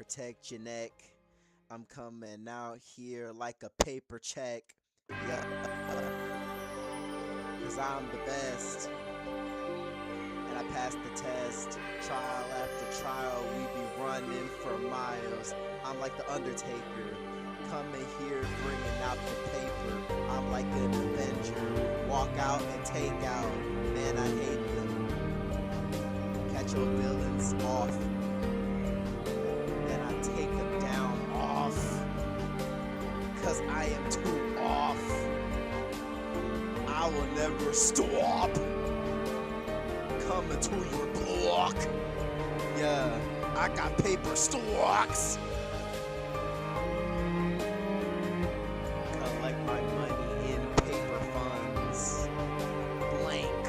protect your neck. I'm coming out here like a paper check. Yeah, cause I'm the best. And I passed the test. Trial after trial, we be running for miles. I'm like the Undertaker. Coming here, bringing out the paper. I'm like an Avenger. Walk out and take out. Man, I hate them. Catch your villains off. Then I take them down off. Cause I am too off. I will never stop. Coming to your block. Yeah, I got paper stocks. Collect my money in paper funds. Blank.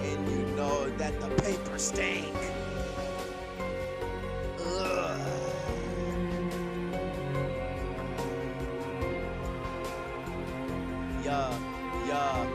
And you know that the paper stank. Ugh. Yeah, yeah.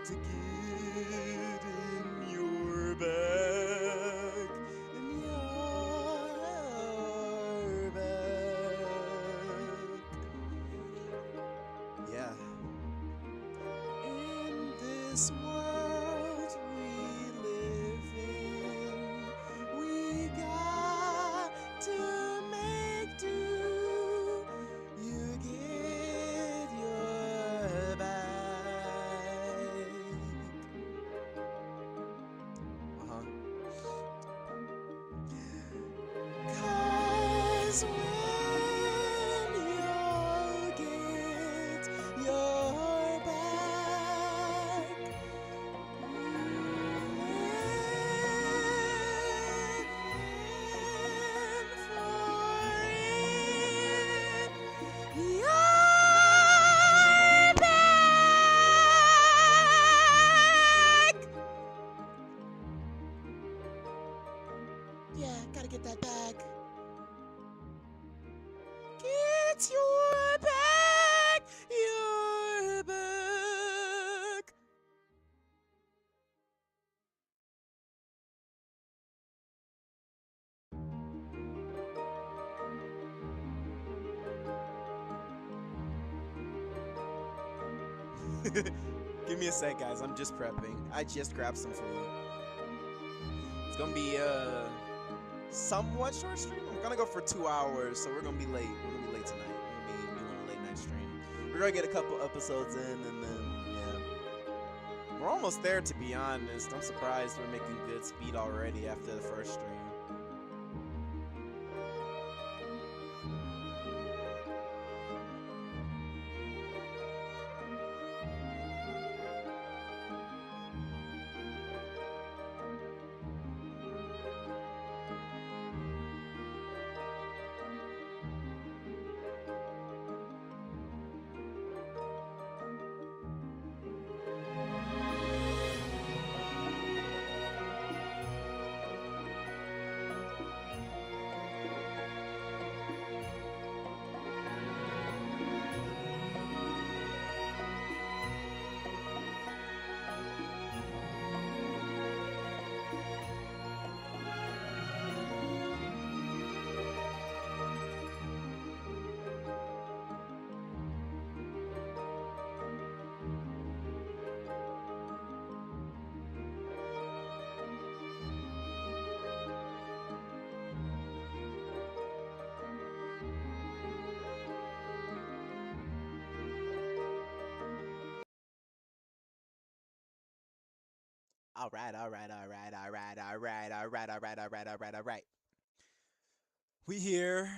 to get in your bag, in your bag. Yeah. In this world we live in, we got to make do. You get your bag. Cause when you get your back, yeah, gotta get that bag. Get your bag, your bag. Give me a sec, guys. I'm just prepping. I just grabbed some food. It's gonna be somewhat short stream. I'm gonna go for 2 hours, so we're gonna be late. We're gonna be late tonight. We're gonna be doing a late night stream. We're gonna get a couple episodes in, and then yeah, we're almost there. To be honest, I'm surprised we're making good speed already after the first stream. All right, all right, all right, all right, all right, all right, all right, all right, all right, all right. We here.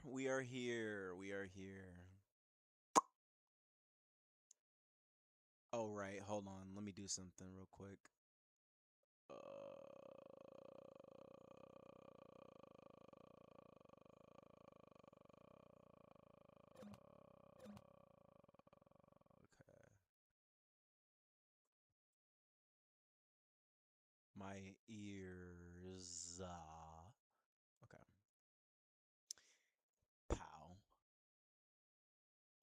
We are here. We are here. Oh, right. Hold on. Let me do something real quick. Okay. My ears. Okay. Pow.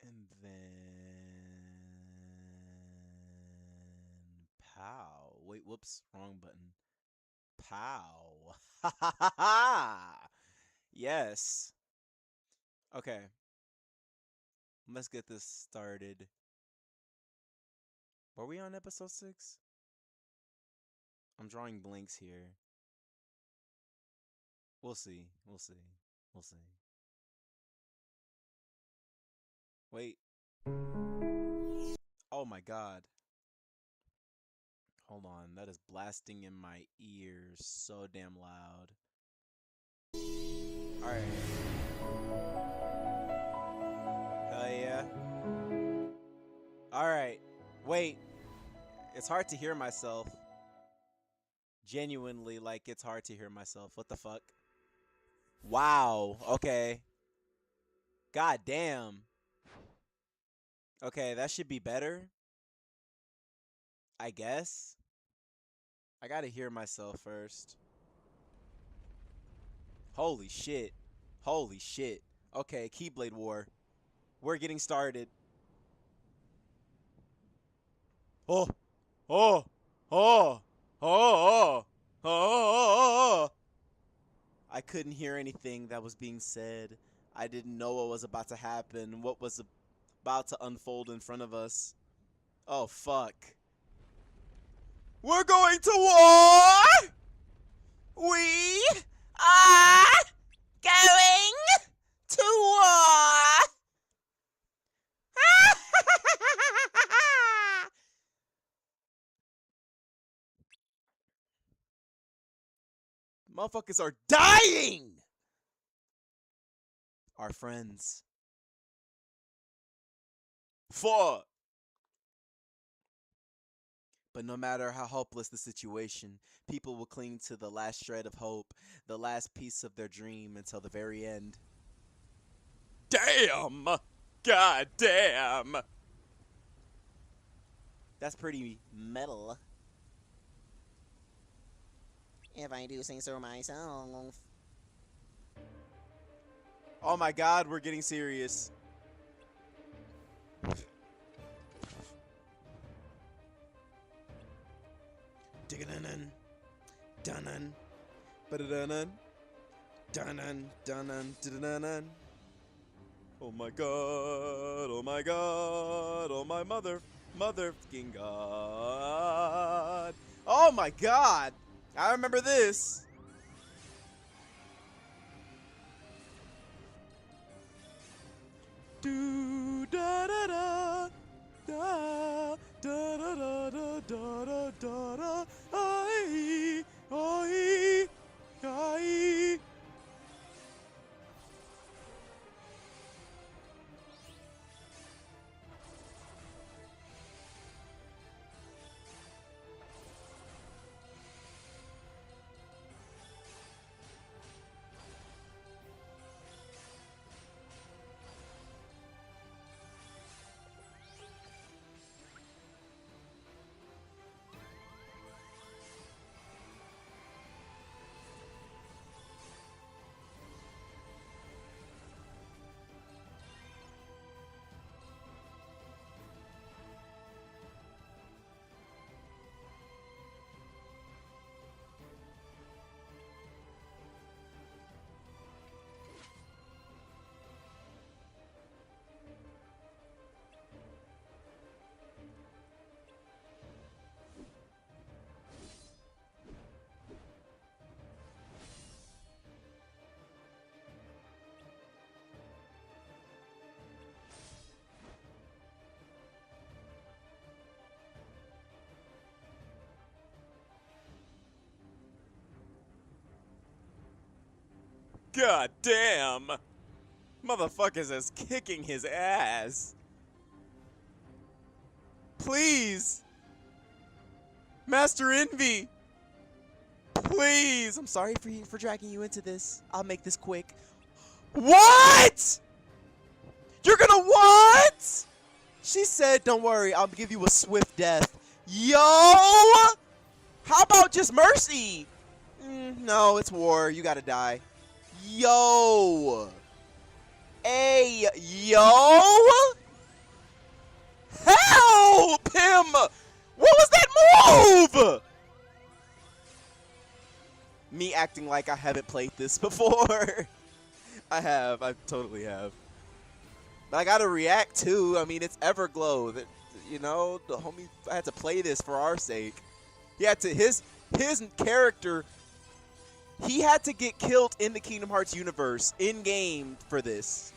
And then pow. Wait, whoops, wrong button. Pow. Ha ha ha ha. Yes. Okay. Let's get this started. Were we on episode 6? I'm drawing blanks here. We'll see. We'll see. We'll see. Wait. Oh my god. Hold on. That is blasting in my ears so damn loud. Alright. Hell yeah. Alright. Wait. It's hard to hear myself. Genuinely, like, it's hard to hear myself. What the fuck? Wow. Okay. God damn. Okay, that should be better. I guess. I gotta hear myself first. Holy shit. Holy shit. Okay, Keyblade War. We're getting started. Oh. Oh, oh, oh, oh, oh. I couldn't hear anything that was being said. I didn't know what was about to happen, what was about to unfold in front of us. Oh, fuck. We're going to war! We are going to war! Motherfuckers are dying! Our friends. Fuck. But no matter how hopeless the situation, people will cling to the last shred of hope, the last piece of their dream until the very end. Damn! God damn! That's pretty metal. If I do say so myself. Oh my god, we're getting serious. Digga-dun-dun. Dun-dun. Ba-da-dun-dun. Dun-dun. Dun-dun. Da-da-dun-dun. Oh my god. Oh my god. Oh my mother-fucking god. Oh my god. I remember this. Do da da da da da da da da da da da ai ai ai. God damn! Motherfuckers is kicking his ass. Please! Master Envy! Please! I'm sorry for dragging you into this. I'll make this quick. What?! You're gonna what?! She said, don't worry, I'll give you a swift death. Yo! How about just mercy? No, it's war. You gotta die. Yo! Hey, yo! Help him! What was that move? Me acting like I haven't played this before. I totally have. But I gotta react too. I mean, it's Everglow. That, you know, the homie had to play this for our sake. He had to, his character, he had to get killed in the Kingdom Hearts universe in game for this.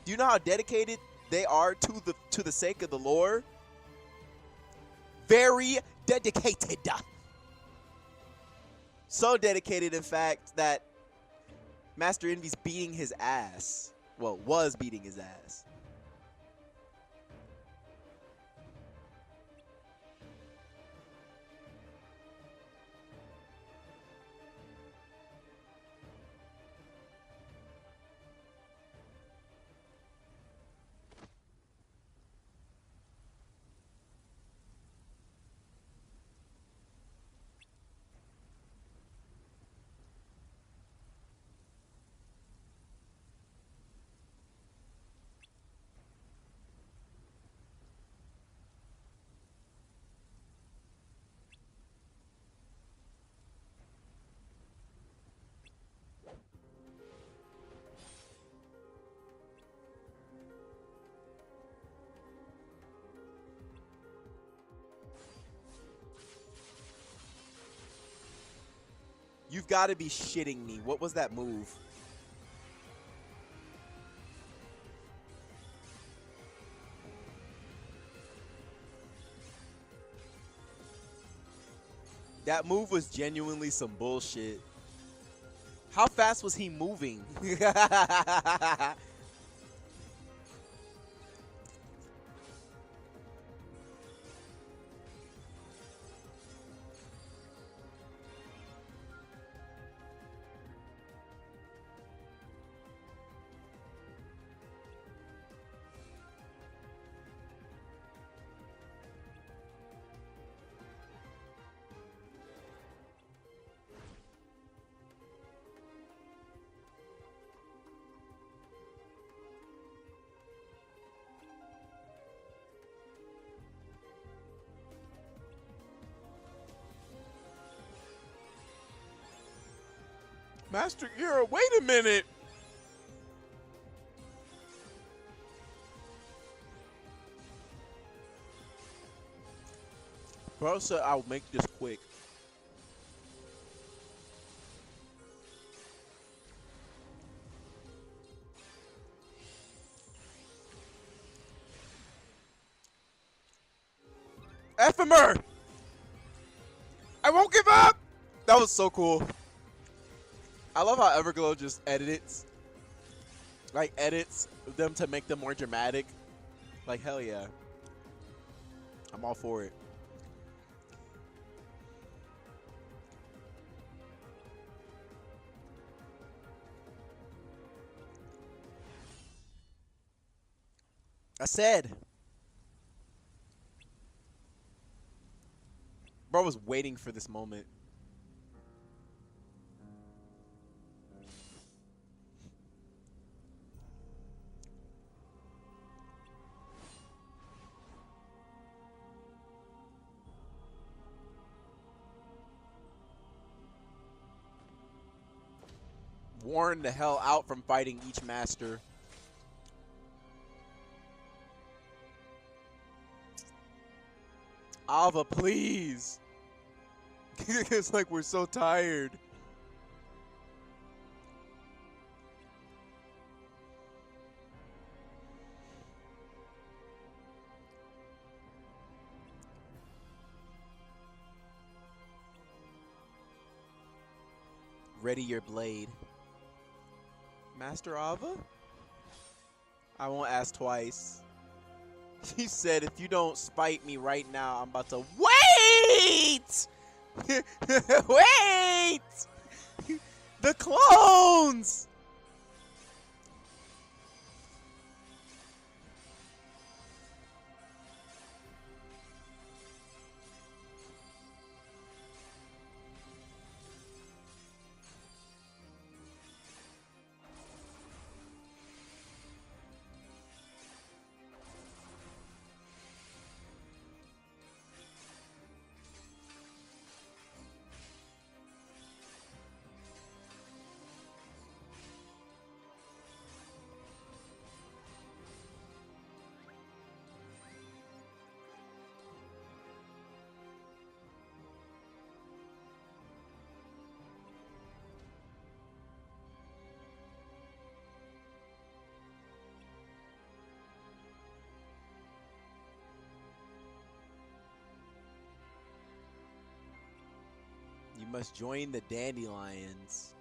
Do you know how dedicated they are to the sake of the lore? Very dedicated. So dedicated, in fact, that Master Envy's beating his ass. Well, was beating his ass. You've got to be shitting me. What was that move? That move was genuinely some bullshit. How fast was he moving? Master Gira, wait a minute. Bro said I'll make this quick. Ephemer! I won't give up! That was so cool. I love how Everglow just edits them to make them more dramatic. Like, hell yeah. I'm all for it. I said. Bro was waiting for this moment. Worn the hell out from fighting each master. Ava, please. It's like we're so tired. Ready your blade. Master Ava? I won't ask twice. She said, if you don't spite me right now, I'm about to wait! Wait! The clones! You must join the Dandelions.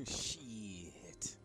Shit.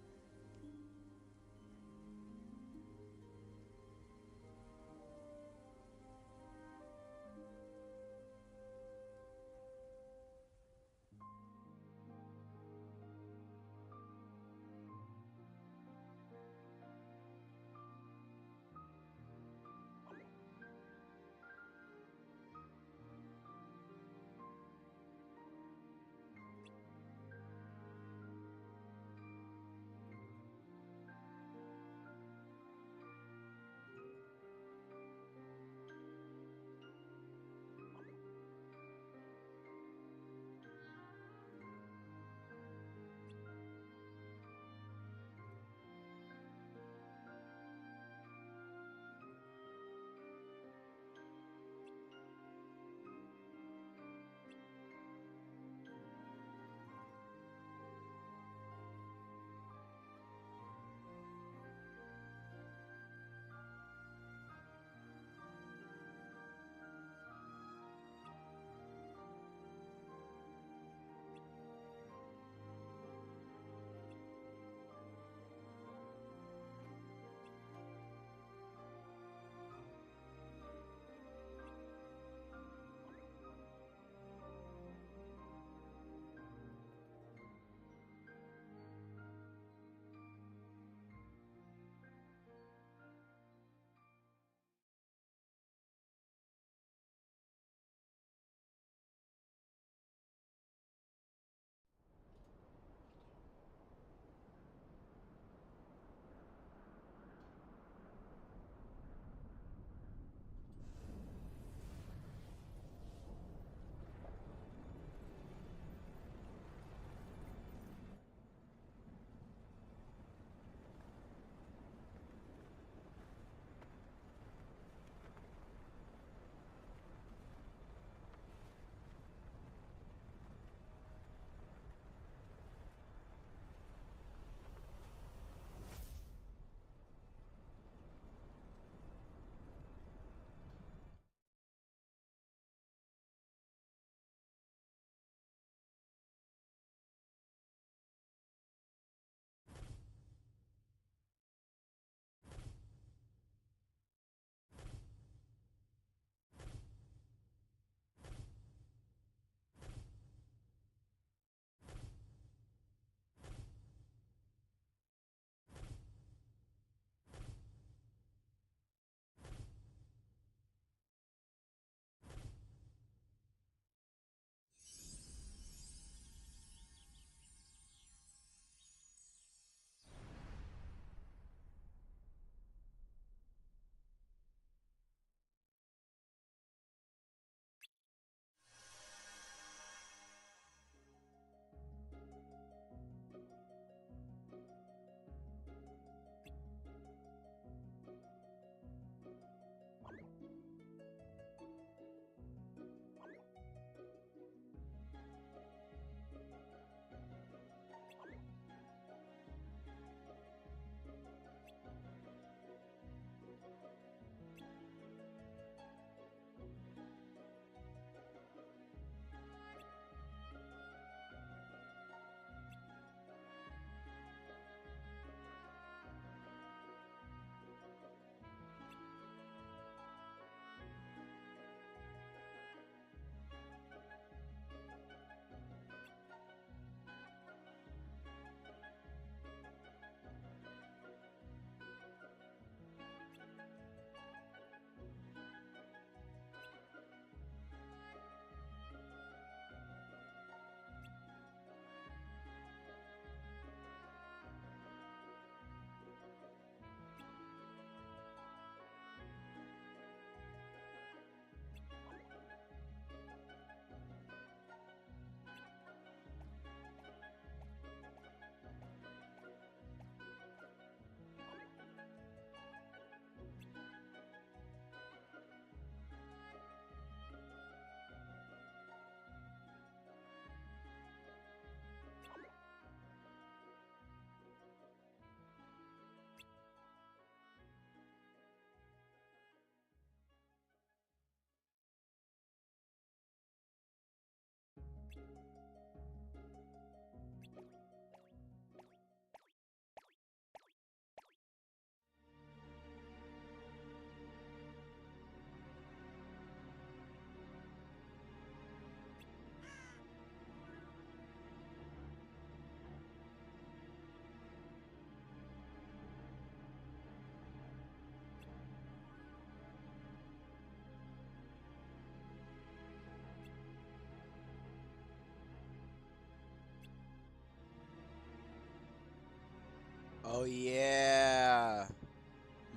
Oh yeah,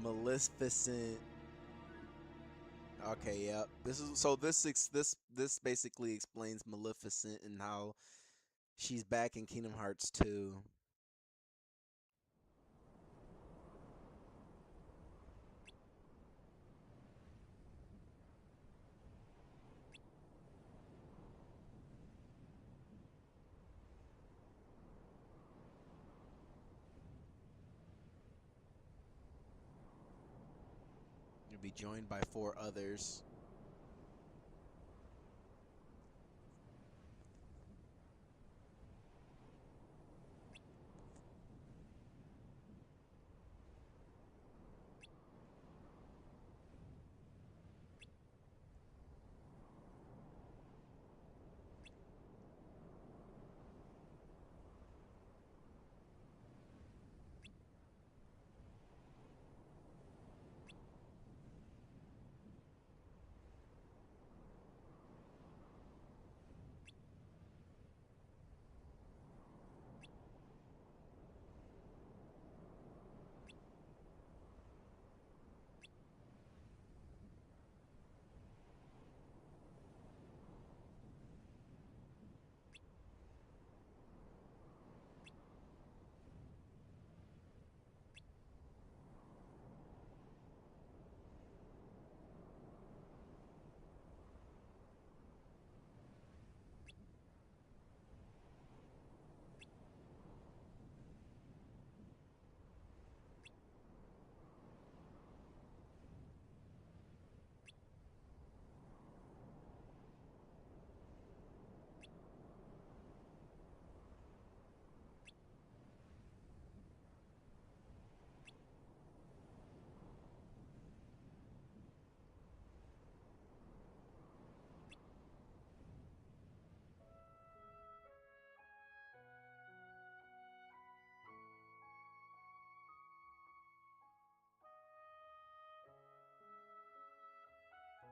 Maleficent. Okay, yep. This is so this basically explains Maleficent and how she's back in Kingdom Hearts 2. You'll be joined by four others.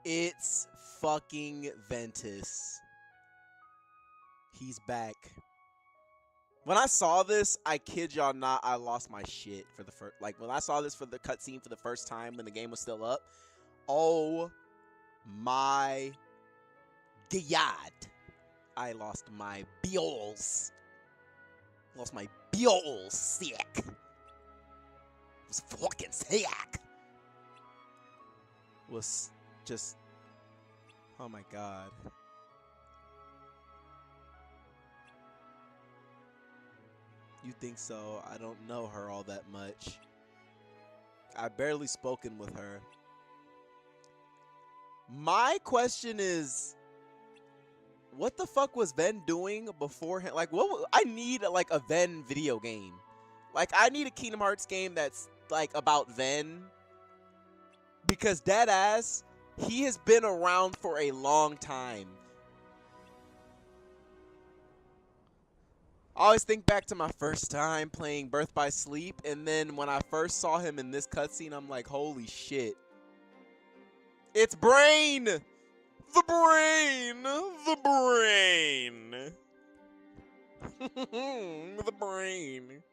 It's fucking Ventus. He's back. When I saw this, I kid y'all not, I lost my shit for the first. Like when I saw this for the cutscene for the first time when the game was still up. Oh my god! I lost my beals. Lost my beals. Sick. It was fucking sick. Was just. Oh my god. You think so? I don't know her all that much. I've barely spoken with her. My question is, what the fuck was Ven doing beforehand? Like, I need like a Ven video game. Like, I need a Kingdom Hearts game that's like about Ven. Because dead ass, he has been around for a long time. I always think back to my first time playing Birth by Sleep, and then when I first saw him in this cutscene, I'm like, holy shit. It's Brain! The Brain! The Brain! The Brain.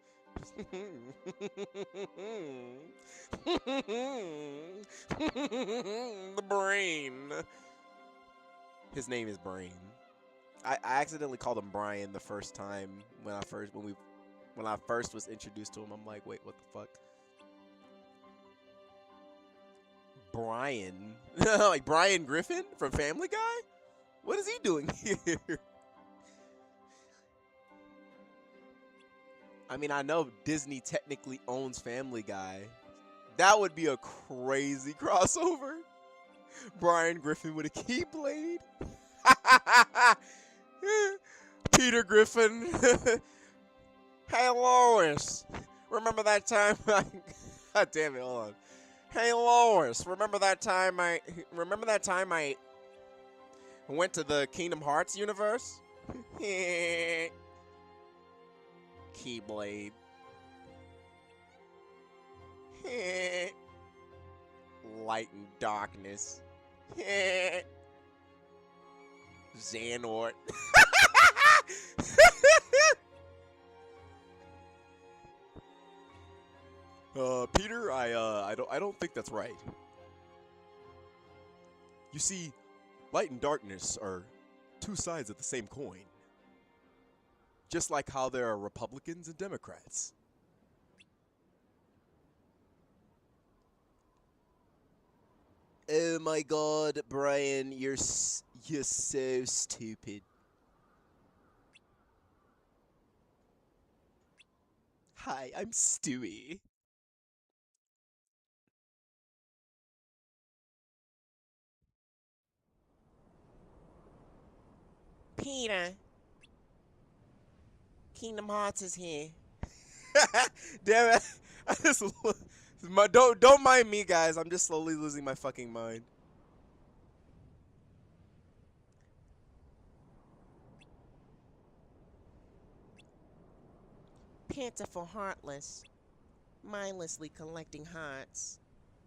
The Brain. His name is Brain. I accidentally called him Brian the first time when I first was introduced to him. I'm like, wait, what the fuck? Brian? Like Brian Griffin from Family Guy? What is he doing here? I mean, I know Disney technically owns Family Guy. That would be a crazy crossover. Brian Griffin with a Keyblade. Peter Griffin. Hey Lois, remember that time I God damn it, hold on. Hey Lois, remember that time I went to the Kingdom Hearts universe? Keyblade. Light and darkness. Xehanort. Peter, I don't think that's right. You see, light and darkness are two sides of the same coin. Just like how there are Republicans and Democrats. Oh my god, Brian, you're so stupid. Hi, I'm Stewie. Peter, Kingdom Hearts is here. Damn it! I just don't mind me, guys. I'm just slowly losing my fucking mind. Pitiful, heartless, mindlessly collecting hearts.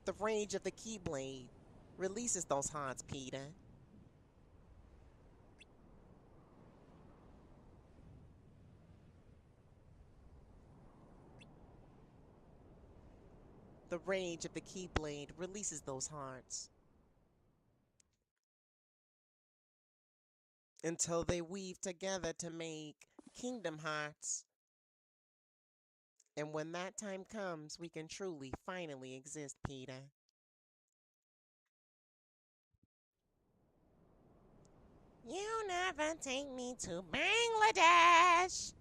The rage of the Keyblade releases those hearts, Peter. The rage of the Keyblade releases those hearts. Until they weave together to make Kingdom Hearts. And when that time comes, we can truly, finally exist, Peter. You never take me to Bangladesh.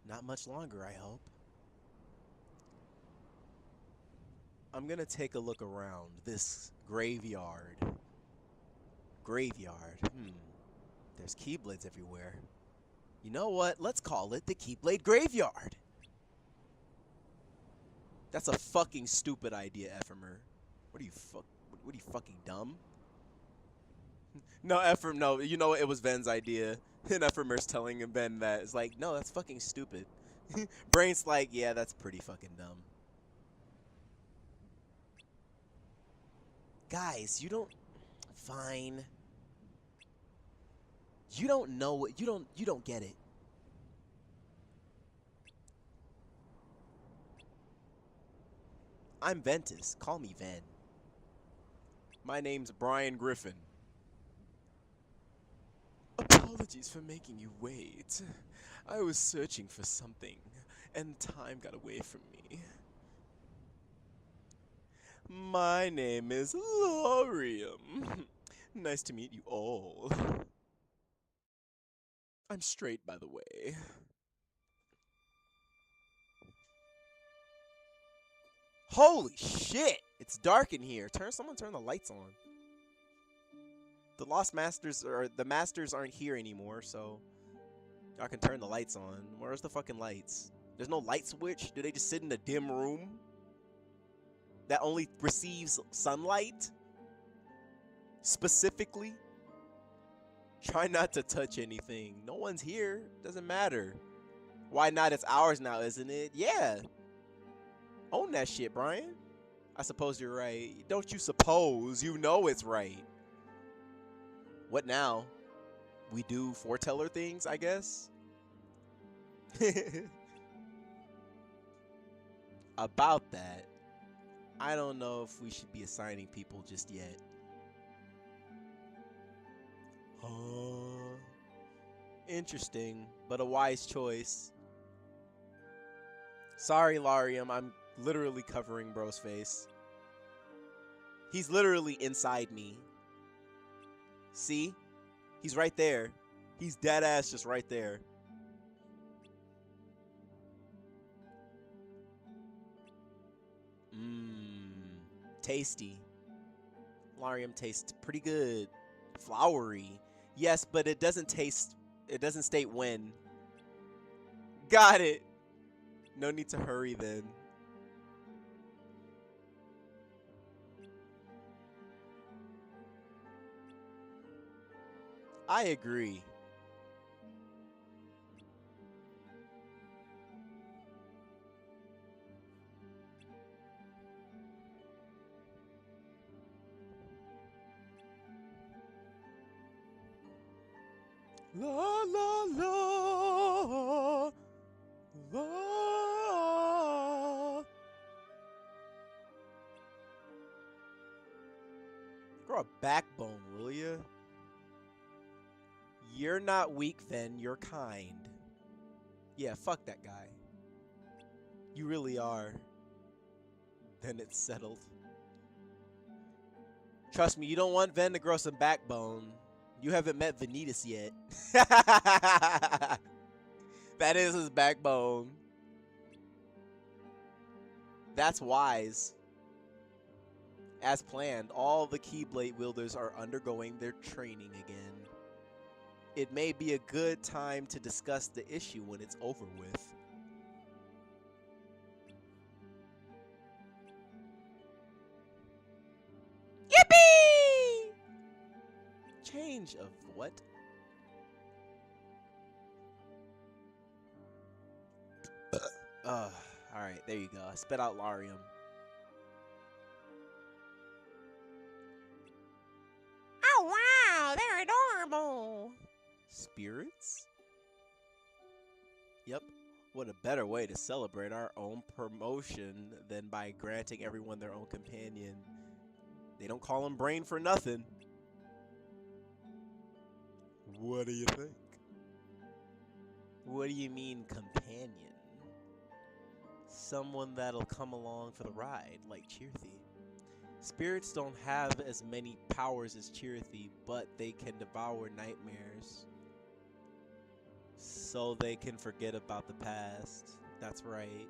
Not much longer, I hope. I'm gonna take a look around this graveyard. Graveyard. There's Keyblades everywhere. You know what? Let's call it the Keyblade Graveyard. That's a fucking stupid idea, Ephemer. What are you What are you fucking dumb? No, Ephemer. No, you know it was Ven's idea, and Ephemer's telling Ben that it's like, no, that's fucking stupid. Brain's like, yeah, that's pretty fucking dumb. Guys, you don't. Fine. You don't know what you don't get it. I'm Ventus. Call me Ven. My name's Brian Griffin. Apologies for making you wait. I was searching for something, and time got away from me. My name is Laurium. Nice to meet you all. I'm straight, by the way. Holy shit! It's dark in here. Someone turn the lights on. The Lost Masters or the Masters aren't here anymore, so y'all can turn the lights on. Where's the fucking lights? There's no light switch? Do they just sit in a dim room that only receives sunlight? Specifically? Try not to touch anything. No one's here. Doesn't matter. Why not? It's ours now, isn't it? Yeah. Own that shit, Brian. I suppose you're right. Don't you suppose? You know it's right. What now? We do foreteller things, I guess? About that, I don't know if we should be assigning people just yet. Interesting, but a wise choice. Sorry, Larium, I'm literally covering bro's face. He's literally inside me. See? He's right there. He's dead ass just right there. Tasty. Larium tastes pretty good. Flowery. Yes, but it doesn't state when. Got it. No need to hurry then. I agree. La la la la. Grow a backbone, will ya? You're not weak, Ven. You're kind. Yeah, fuck that guy. You really are. Then it's settled. Trust me, you don't want Ven to grow some backbone. You haven't met Vanitas yet. That is his backbone. That's wise. As planned, all the Keyblade wielders are undergoing their training again. It may be a good time to discuss the issue when it's over with. Yippee! Change of what? Alright, there you go. I spit out Larium. Oh wow, they're adorable! Spirits? Yep. What a better way to celebrate our own promotion than by granting everyone their own companion. They don't call him Brain for nothing. What do you think? What do you mean, companion? Someone that'll come along for the ride, like Cheerthy. Spirits don't have as many powers as Cheerthy, but they can devour nightmares. So they can forget about the past. That's right.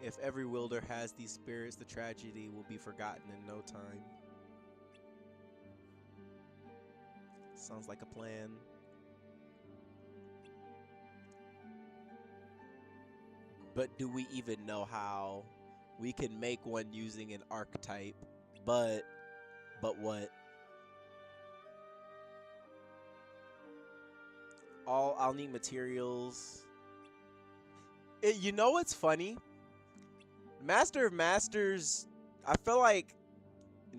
If every wielder has these spirits, the tragedy will be forgotten in no time. Sounds like a plan. But do we even know how? We can make one using an archetype, but what? I'll need materials. You know what's funny? Master of Masters, I feel like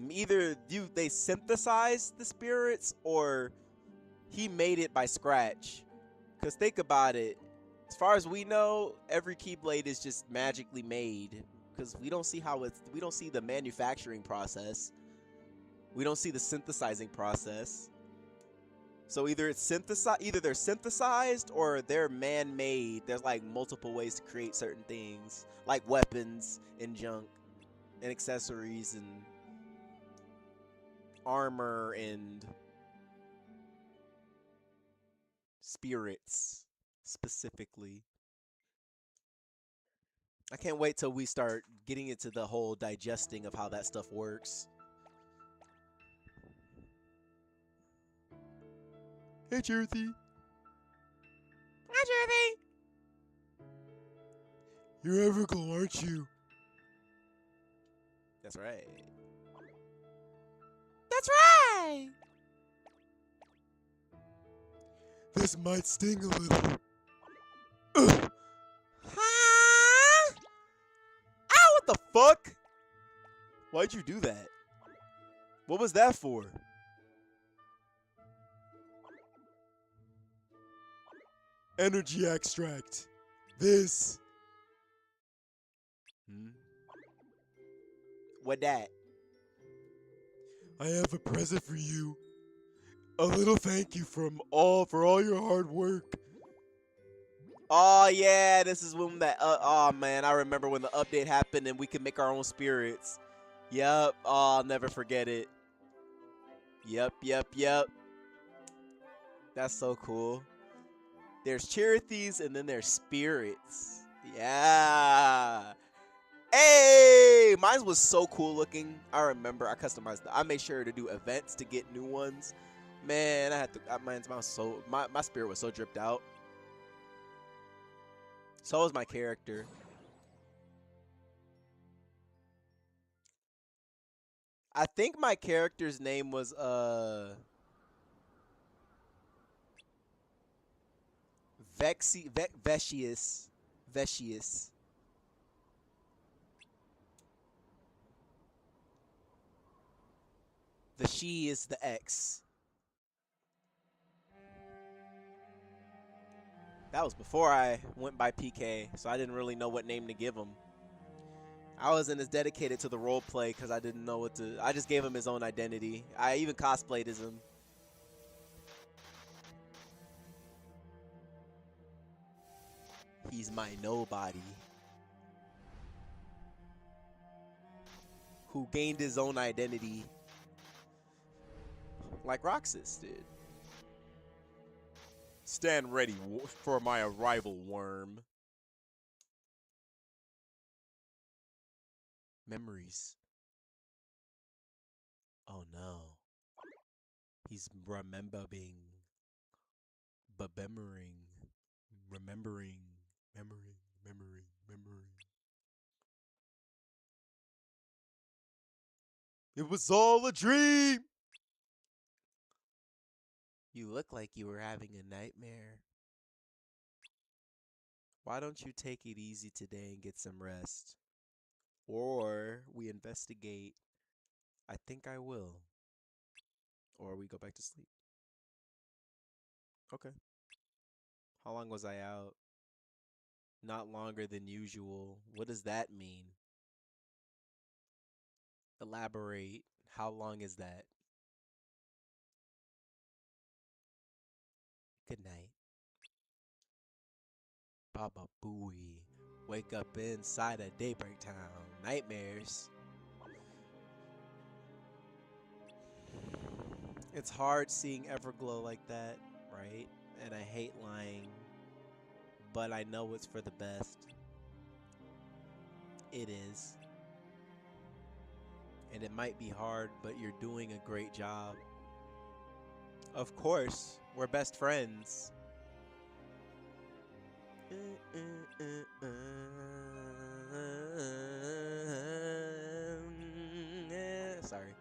either they synthesized the spirits or he made it by scratch. Cause think about it. As far as we know, every Keyblade is just magically made. Because we don't see we don't see the manufacturing process. We don't see the synthesizing process. So either they're synthesized or they're man-made. There's like multiple ways to create certain things, like weapons and junk and accessories and armor and spirits specifically. I can't wait till we start getting into the whole digesting of how that stuff works. Hey, Jerthy. Hi, Jerthy. You're Everglow, aren't you? That's right. That's right! This might sting a little. Ugh. Huh? Ow, what the fuck? Why'd you do that? What was that for? Energy extract. This. What that? I have a present for you. A little thank you for all your hard work. Oh yeah, this is when that. Oh man, I remember when the update happened and we could make our own spirits. Yep. Oh, I'll never forget it. Yep. That's so cool. There's Charities and then there's spirits. Yeah. Hey, mine was so cool looking. I remember I customized it. I made sure to do events to get new ones. Man, I had to. Mine's my so my spirit was so dripped out. So was my character. I think my character's name was Vecious. Vecious. The she is the X. That was before I went by PK, so I didn't really know what name to give him. I wasn't as dedicated to the role play because I didn't know what to. I just gave him his own identity. I even cosplayed as him. He's my nobody who gained his own identity like Roxas did. Stand ready for my arrival, worm. Memories. Oh no. He's remembering. Remembering. Remembering. It was all a dream! You look like you were having a nightmare. Why don't you take it easy today and get some rest? Or we investigate. I think I will. Or we go back to sleep. Okay. How long was I out? Not longer than usual. What does that mean? Elaborate. How long is that? Good night. Baba Booey. Wake up inside a Daybreak Town. Nightmares. It's hard seeing Everglow like that, right? And I hate lying, but I know it's for the best. It is. And it might be hard, but you're doing a great job. Of course, we're best friends. Sorry.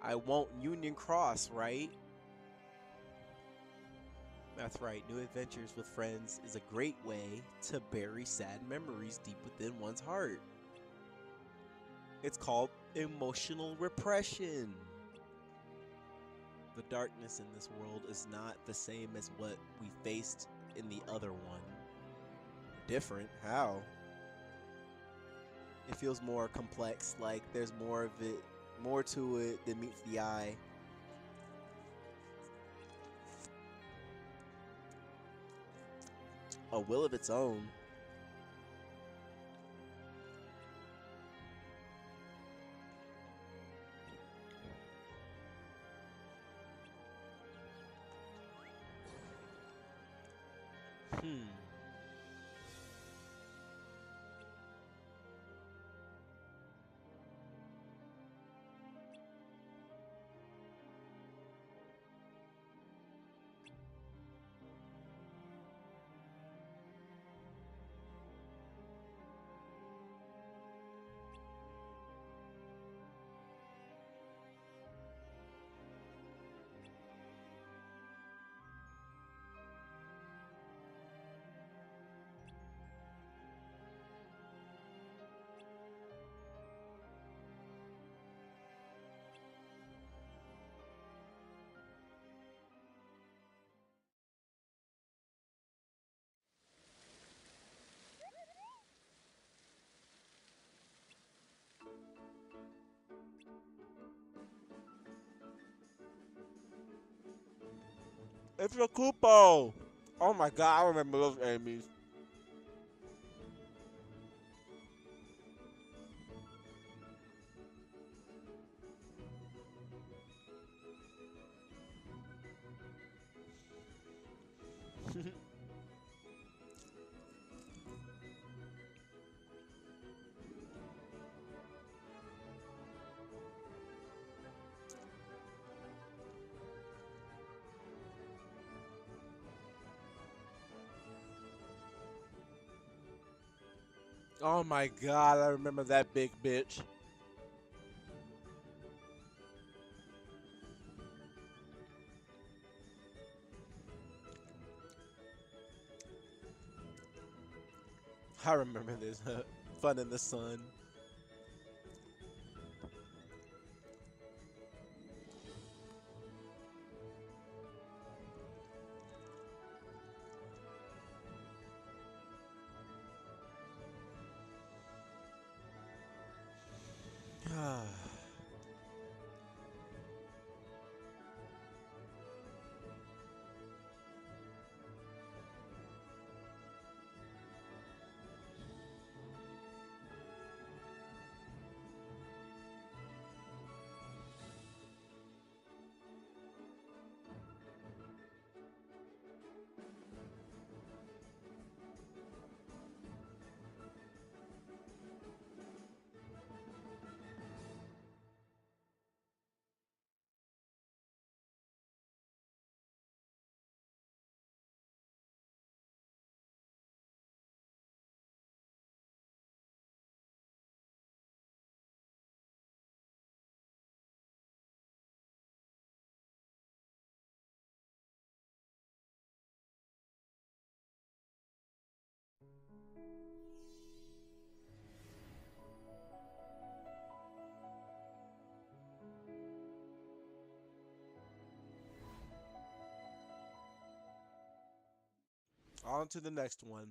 I won't Union Cross, right? That's right. New adventures with friends is a great way to bury sad memories deep within one's heart. It's called emotional repression. The darkness in this world is not the same as what we faced in the other one. Different? How? It feels more complex, like there's more of it, more to it than meets the eye. A will of its own. It's a Kupo! Oh my god, I remember those enemies. Oh my god, I remember that big bitch. I remember this. Fun in the sun. On to the next one.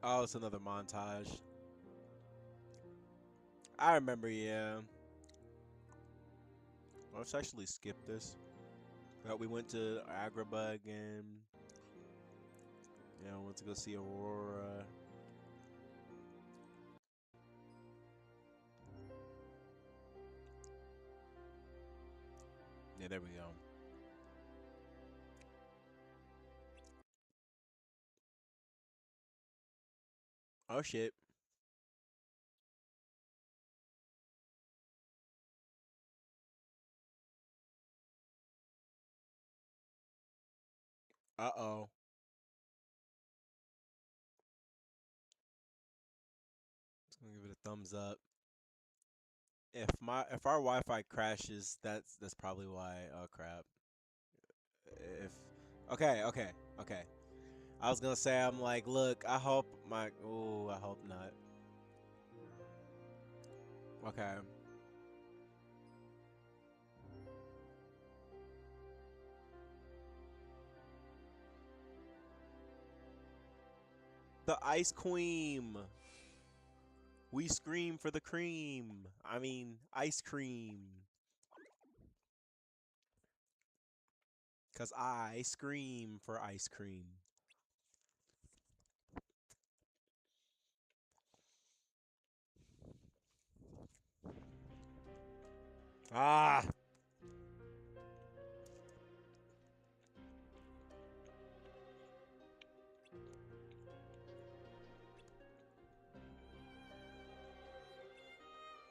Oh, it's another montage. I remember, yeah. Let's actually skip this. We went to Agrabah again. Yeah, I went to go see Aurora. Yeah, there we go. Oh shit. Uh oh. Just gonna give it a thumbs up. If our Wi-Fi crashes, that's probably why. Oh crap. If okay, okay, okay. I was gonna say I'm like, look, I hope my. Oh, I hope not. Okay. The ice queen. We scream for the cream. I mean, ice cream. Cause I scream for ice cream. Ah.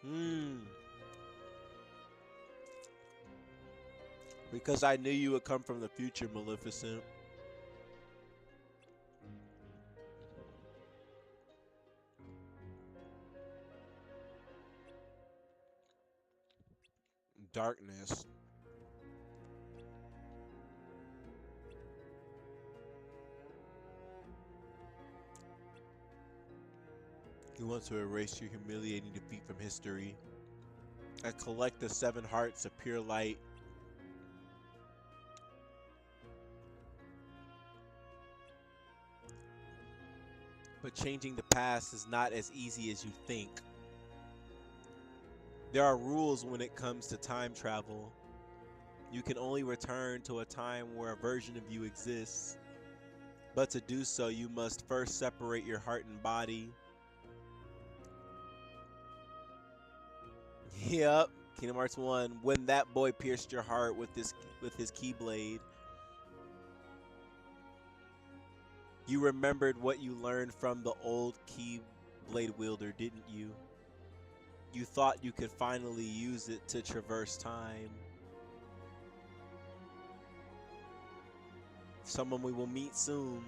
Hmm. Because I knew you would come from the future, Maleficent. Darkness. You want to erase your humiliating defeat from history and collect the 7 hearts of pure light. But changing the past is not as easy as you think. There are rules when it comes to time travel. You can only return to a time where a version of you exists. But to do so, you must first separate your heart and body. Yep. Kingdom Hearts 1, when that boy pierced your heart with his keyblade, you remembered what you learned from the old keyblade wielder, didn't you? You thought you could finally use it to traverse time. Someone we will meet soon,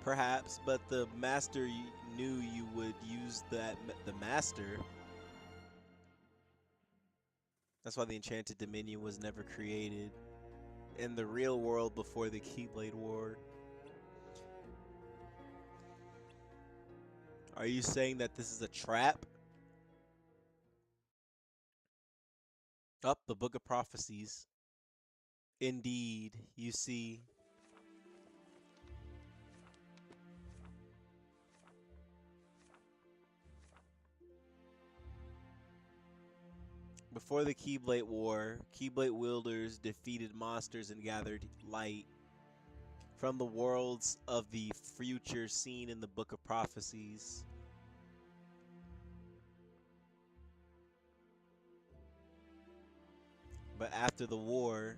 perhaps, but the master knew you would use the master. That's why the Enchanted Dominion was never created in the real world before the Keyblade War. Are you saying that this is a trap? Up the Book of Prophecies. Indeed, you see. Before the Keyblade War, Keyblade wielders defeated monsters and gathered light from the worlds of the future seen in the Book of Prophecies. But after the war,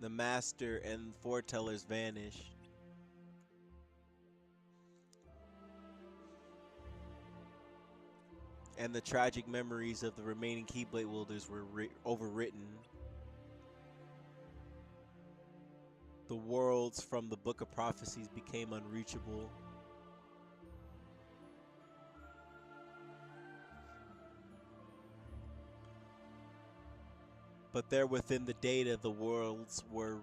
the Master and Foretellers vanished. And the tragic memories of the remaining Keyblade wielders were overwritten. The worlds from the Book of Prophecies became unreachable. But there within the data, the worlds were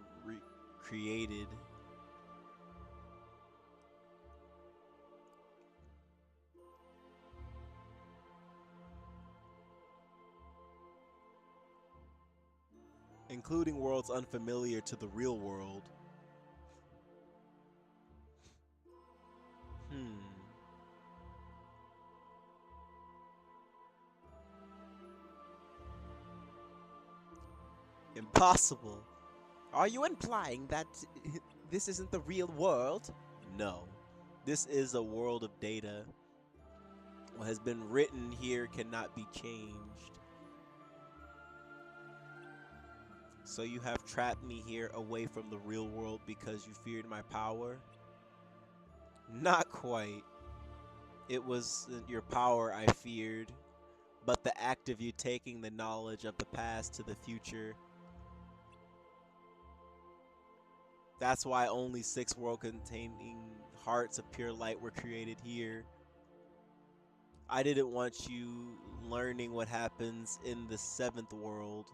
created. Including worlds unfamiliar to the real world. Impossible. Are you implying that this isn't the real world? No. This is a world of data. What has been written here cannot be changed. So you have trapped me here away from the real world because you feared my power? Not quite. It wasn't your power I feared, but the act of you taking the knowledge of the past to the future. That's why only 6 world-containing hearts of pure light were created here. I didn't want you learning what happens in the 7th world.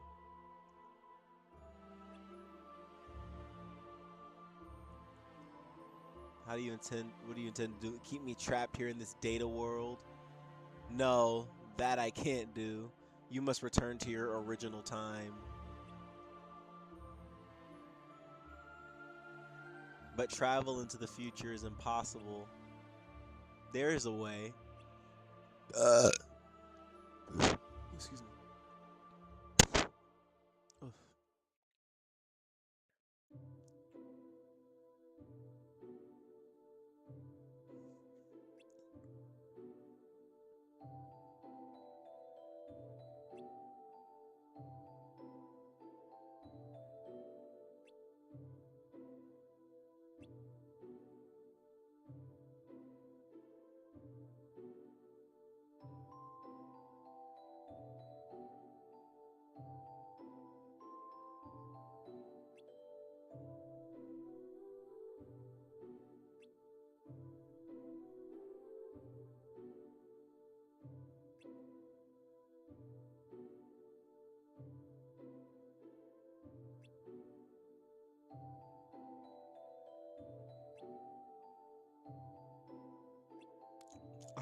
What do you intend to do? Keep me trapped here in this data world? No, that I can't do. You must return to your original time. But travel into the future is impossible. There is a way. Excuse me. Ugh.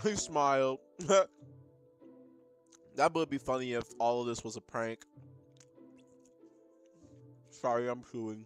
He smiled. That would be funny if all of this was a prank. Sorry, I'm chewing.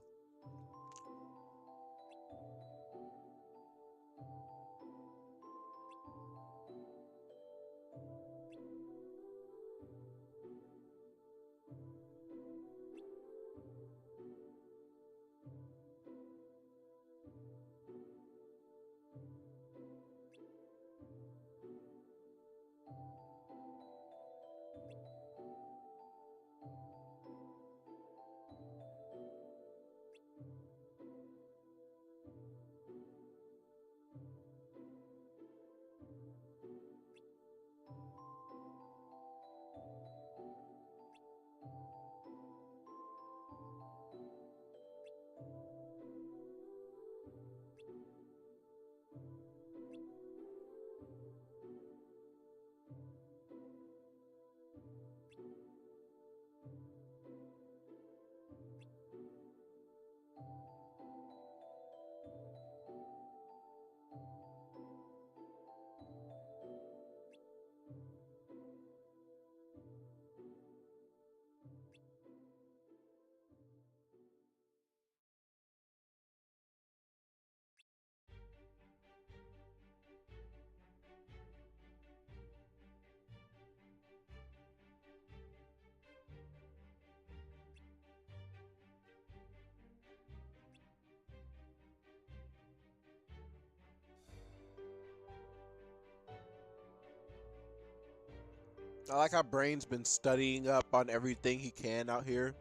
I like how Brain's been studying up on everything he can out here.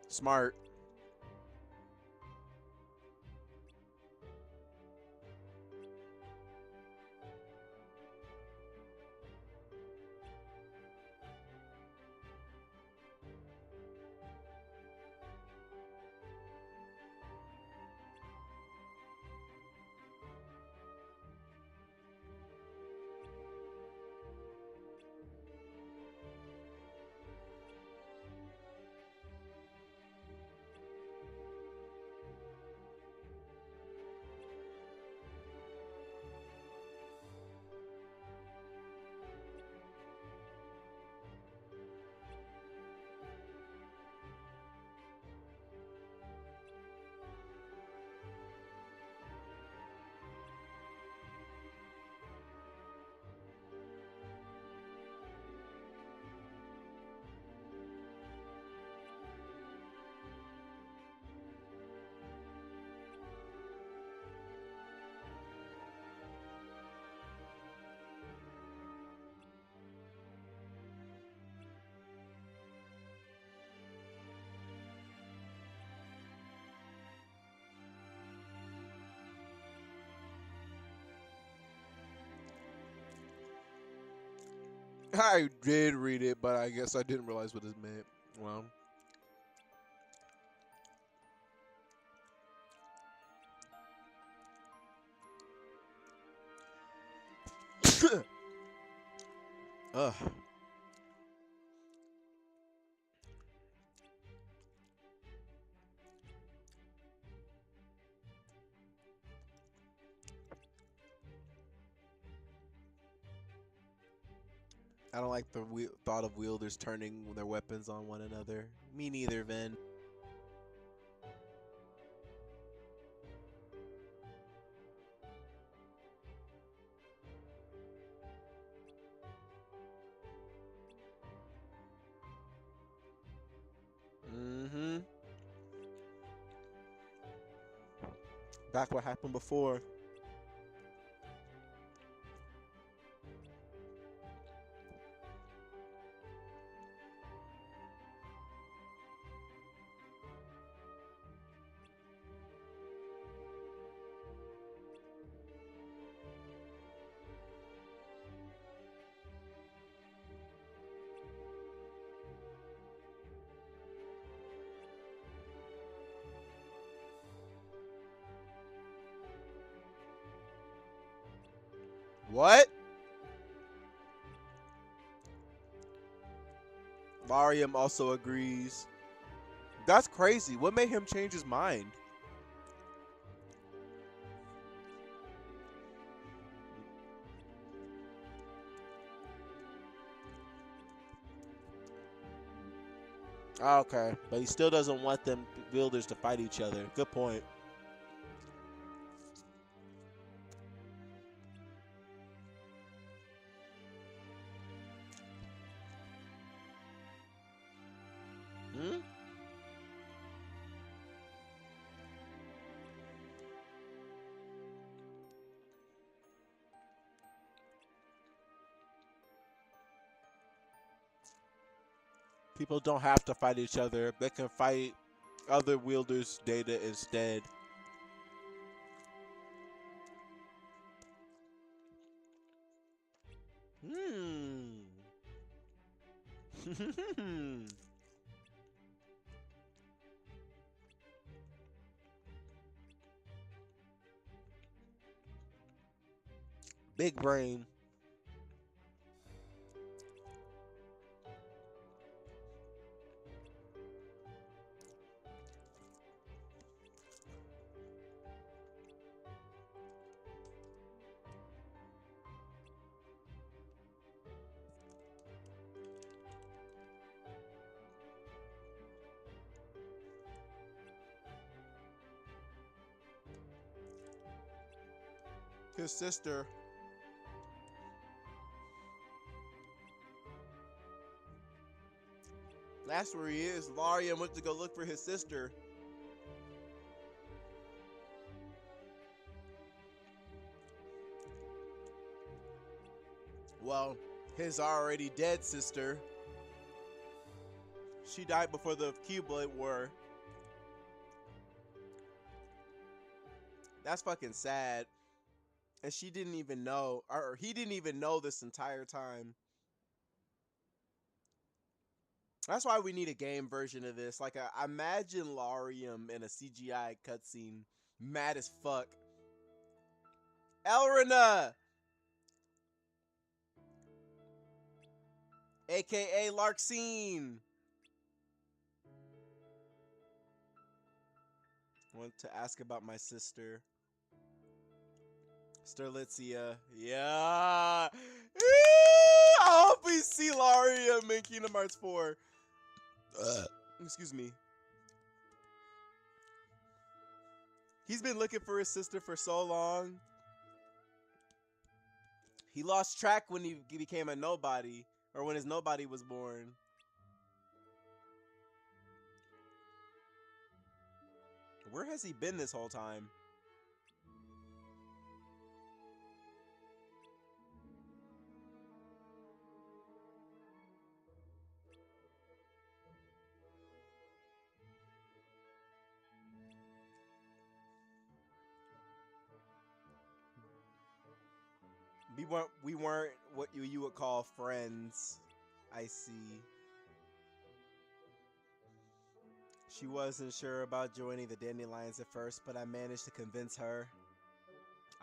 Smart. I did read it, but I guess I didn't realize what it meant. Well, ugh. I don't like the thought of wielders turning their weapons on one another. Me neither, Vin. Mm-hmm. Back what happened before. What? Larium also agrees. That's crazy. What made him change his mind? Okay, but he still doesn't want them wielders to fight each other. Good point. Hmm? People don't have to fight each other. They can fight other wielders' data instead. Hmm. Big brain. His sister. That's where he is. Larian went to go look for his sister. Well, his already dead sister. She died before the Keyblade War. That's fucking sad. And she didn't even know, or he didn't even know this entire time. That's why we need a game version of this. Like, I imagine Larium in a CGI cutscene, mad as fuck. Elrina, aka Larxene. Want to ask about my sister, Sterlitzia. Yeah. I hope we see Larium in Kingdom Hearts 4. Excuse me. He's been looking for his sister for so long. He lost track when he became a nobody, or when his nobody was born. Where has he been this whole time? We weren't what you would call friends. I see. She wasn't sure about joining the Dandelions at first, but I managed to convince her.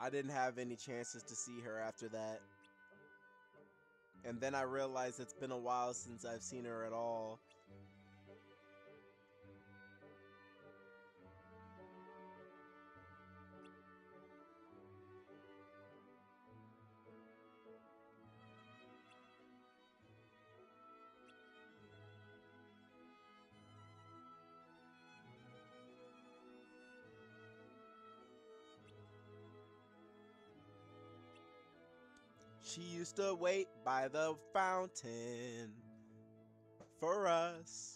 I didn't have any chances to see her after that. And then I realized it's been a while since I've seen her at all. She used to wait by the fountain for us.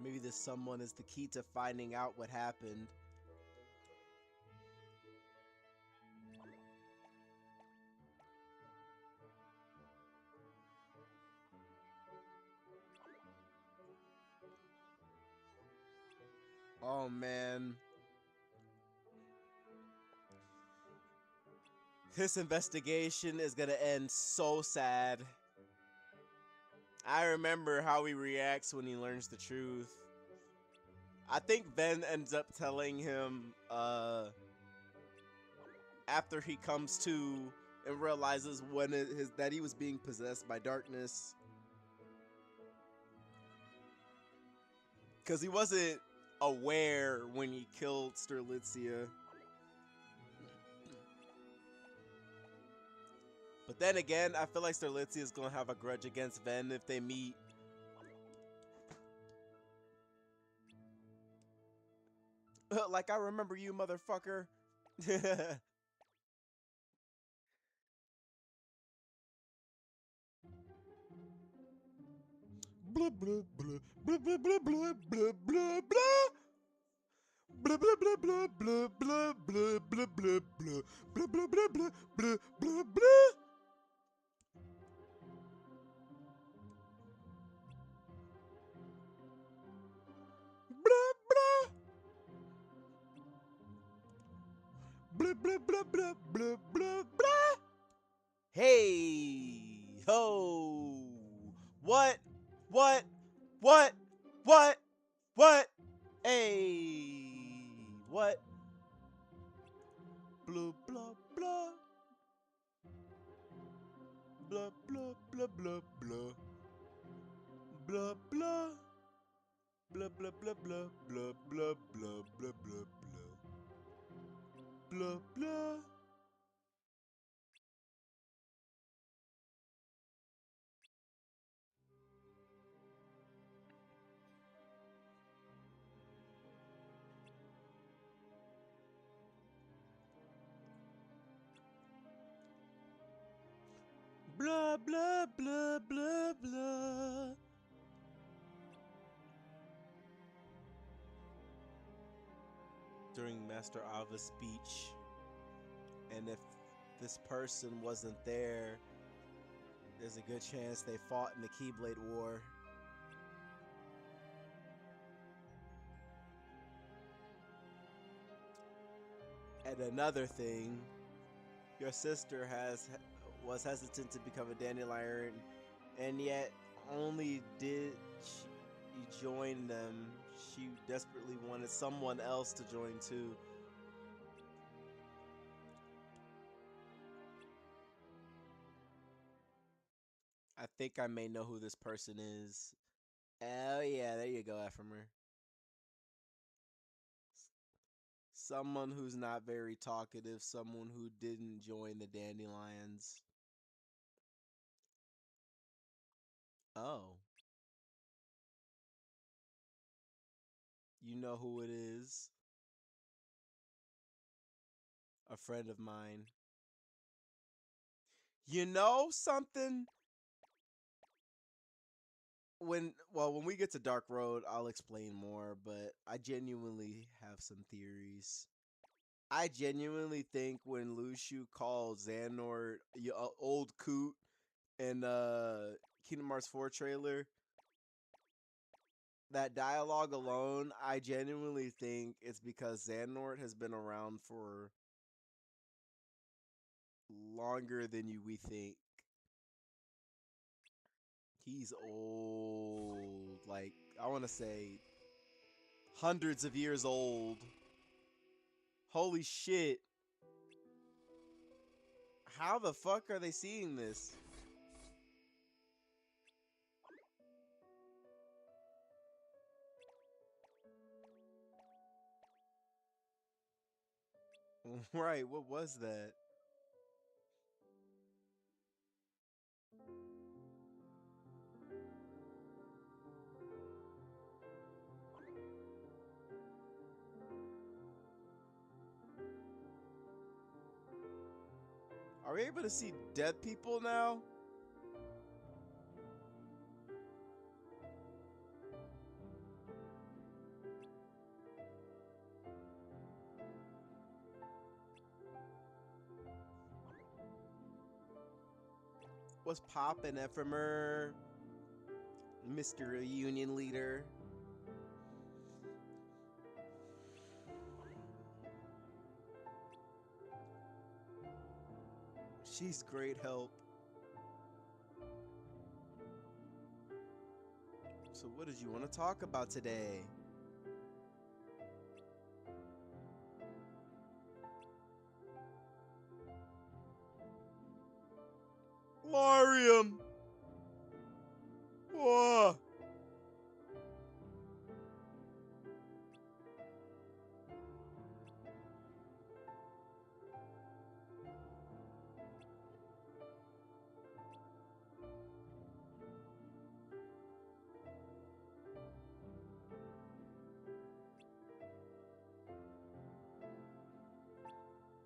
Maybe this someone is the key to finding out what happened. Oh man. This investigation is gonna end so sad. I remember how he reacts when he learns the truth. I think Ben ends up telling him after he comes to and realizes that he was being possessed by darkness. Because he wasn't aware when he killed Sterlitzia. But then again, I feel like Sterlitzia is going to have a grudge against Ven if they meet. Like, I remember you, motherfucker. Blah, blah, blah, blah, blah, blah, blah, blah, blah, blah. Blah blah blah blah blah blah blah blah blah blah blah blah blah blah blah blah blah. Blah blah blah blah blah blah blah blah blah. Hey ho! What? What? What? What? What? Hey! What? Blah blah blah. Blah blah blah blah blah. Blah blah. Blah blah blah blah blah blah blah blah blah blah. Blah blah. Blah blah blah blah blah. During Master Ava's speech, and if this person wasn't there, there's a good chance they fought in the Keyblade War. And another thing, your sister was hesitant to become a dandelion, and yet only did she join them. She desperately wanted someone else to join too. I think I may know who this person is. Oh yeah, there you go, Ephemer. Someone who's not very talkative, someone who didn't join the dandelions. Oh. You know who it is. A friend of mine. You know something? When we get to Dark Road, I'll explain more, but I genuinely have some theories. I genuinely think when Lushu called Xehanort old coot in Kingdom Hearts 4 trailer, that dialogue alone, I genuinely think it's because Xehanort has been around for longer than we think. He's old. Like, I want to say hundreds of years old. Holy shit. How the fuck are they seeing this? Right, what was that? Are we able to see dead people now? What's poppin', Ephemer? Mr. Union Leader. She's great help. So what did you want to talk about today? free him. Whoa.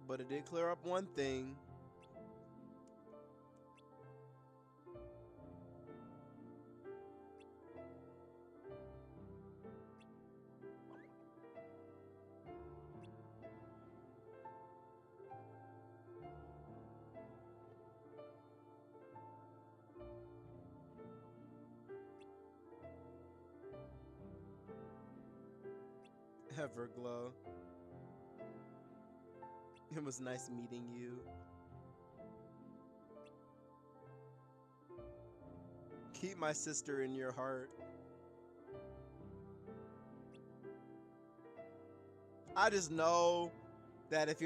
But it did clear up one thing. Everglow. It was nice meeting you. Keep my sister in your heart. I just know that if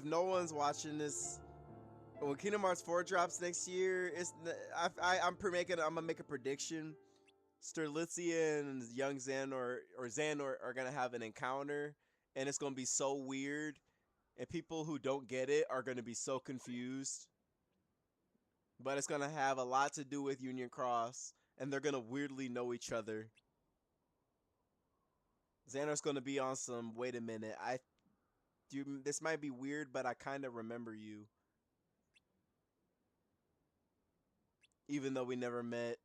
no one's watching this, when Kingdom Hearts 4 drops next year, I'm gonna make a prediction. Sterlitzia and young Xanor or Xanor are gonna have an encounter, and it's gonna be so weird, and people who don't get it are gonna be so confused. But it's gonna have a lot to do with Union Cross, and they're gonna weirdly know each other. Xanor's gonna be on some. Wait a minute, this might be weird, but I kind of remember you, even though we never met.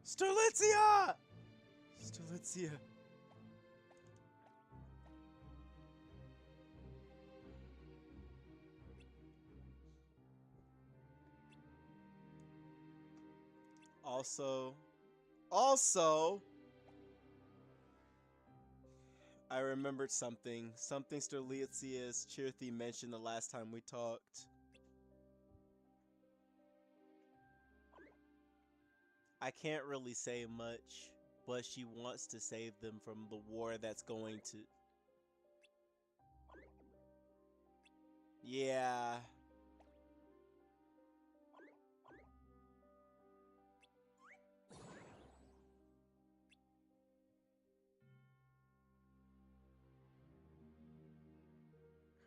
Sterlitzia! Sterlitzia. Also, I remembered something. Something Sterlitzia's Chirthy mentioned the last time we talked. I can't really say much, but she wants to save them from the war that's going to... Yeah.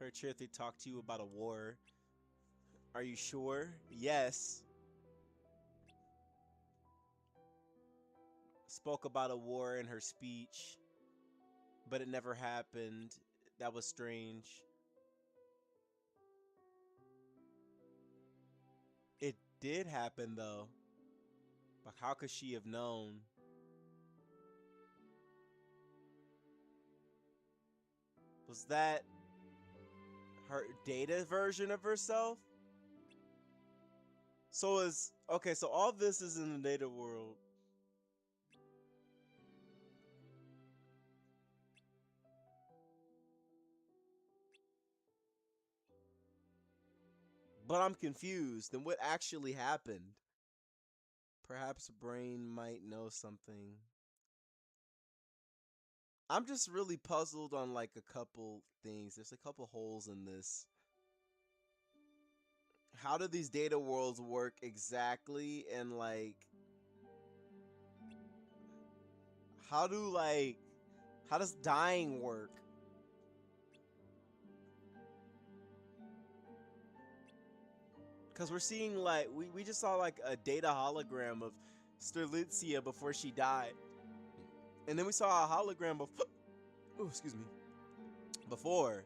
Her Chirthy talked to you about a war. Are you sure? Yes. Spoke about a war in her speech, but it never happened. That was strange. It did happen though. But how could she have known? Was that her data version of herself? So all this is in the data world. But I'm confused. Then what actually happened? Perhaps Brain might know something. I'm just really puzzled on like a couple things. There's a couple holes in this. How do these data worlds work exactly? And like, how does dying work? Because we're seeing like, we just saw like a data hologram of Sterlitzia before she died. And then we saw a hologram before, oh, excuse me, before.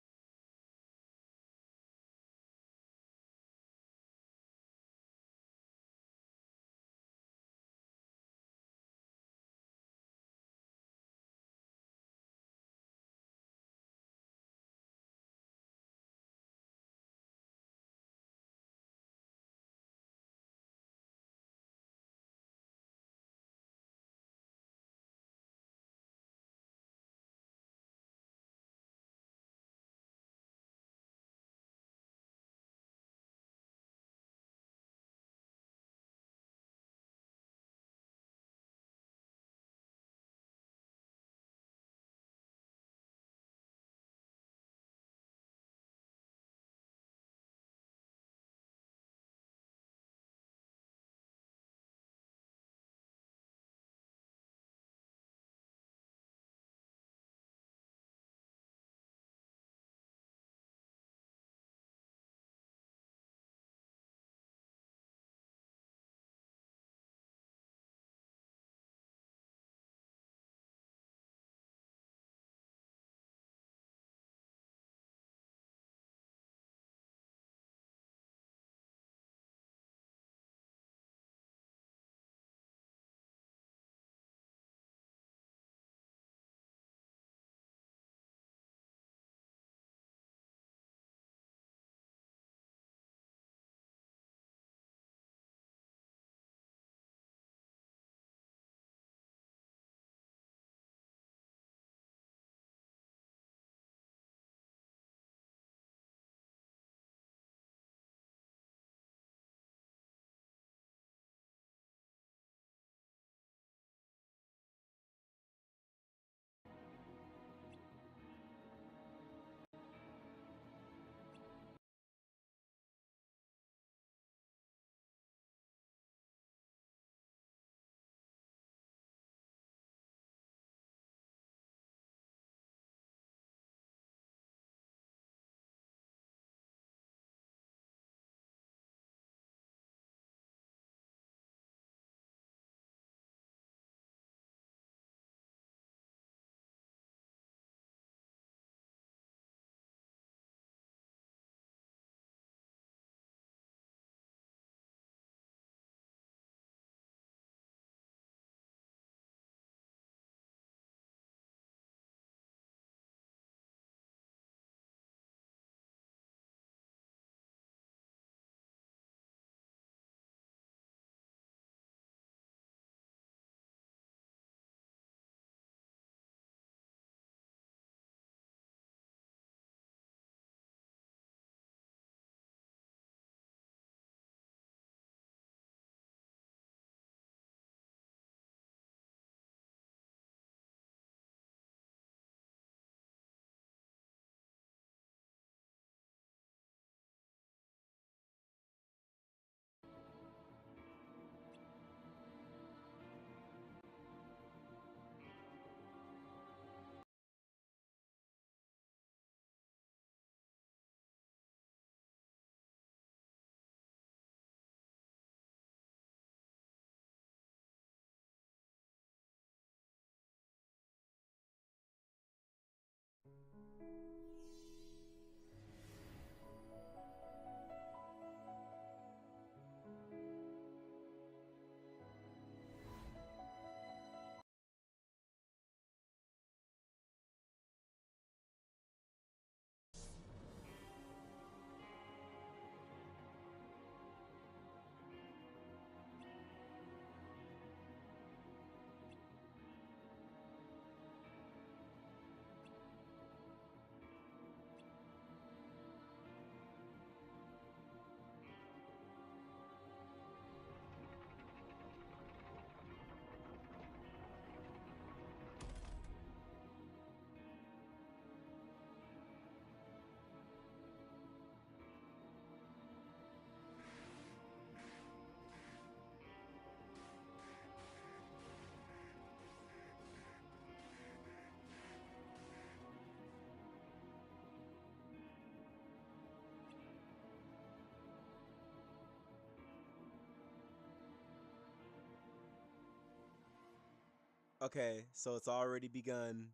Okay, so it's already begun.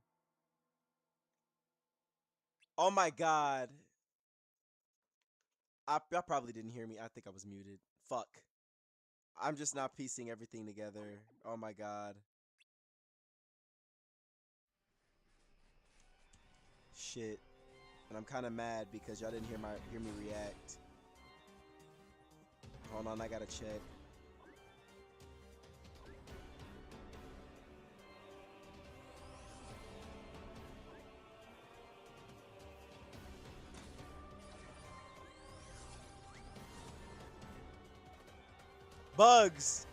Oh my god. I probably didn't hear me. I think I was muted. Fuck. I'm just not piecing everything together. Oh my god. Shit. And I'm kind of mad because y'all didn't hear me react. Hold on, I gotta check. Bugs.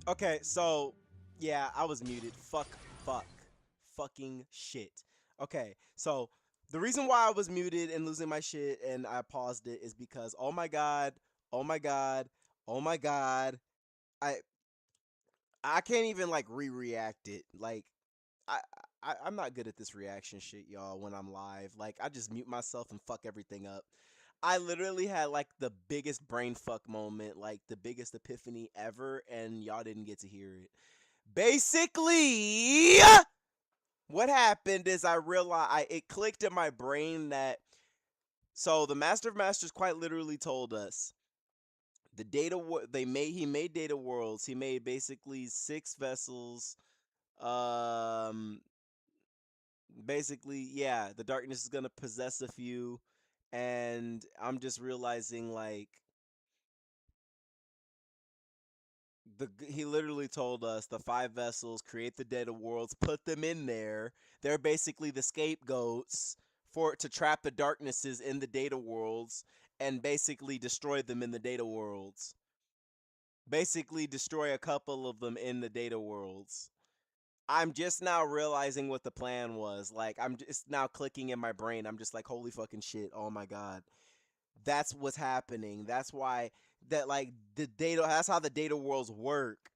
Okay, so yeah, I was muted. Fuck, fucking shit. Okay, so the reason why I was muted and losing my shit and I paused it is because oh my god, oh my god, oh my god, I I can't even like re-react it. Like I, I'm not good at this reaction shit, y'all. When I'm live, like I just mute myself and fuck everything up. I literally had like the biggest brain fuck moment, like the biggest epiphany ever, and y'all didn't get to hear it. Basically, what happened is I realized it clicked in my brain that so the Master of Masters quite literally told us the they made he made data worlds. He made basically 6 vessels. Um, basically, yeah, the darkness is gonna possess a few, and I'm just realizing like he literally told us the 5 vessels create the data worlds, put them in there. They're basically the scapegoats for to trap the darknesses in the data worlds and basically destroy them in the data worlds. Basically destroy a couple of them in the data worlds. I'm just now realizing what the plan was. Like I'm just now clicking in my brain. I'm just like, holy fucking shit. Oh my god. That's what's happening. That's why that like the data that's how the data worlds work.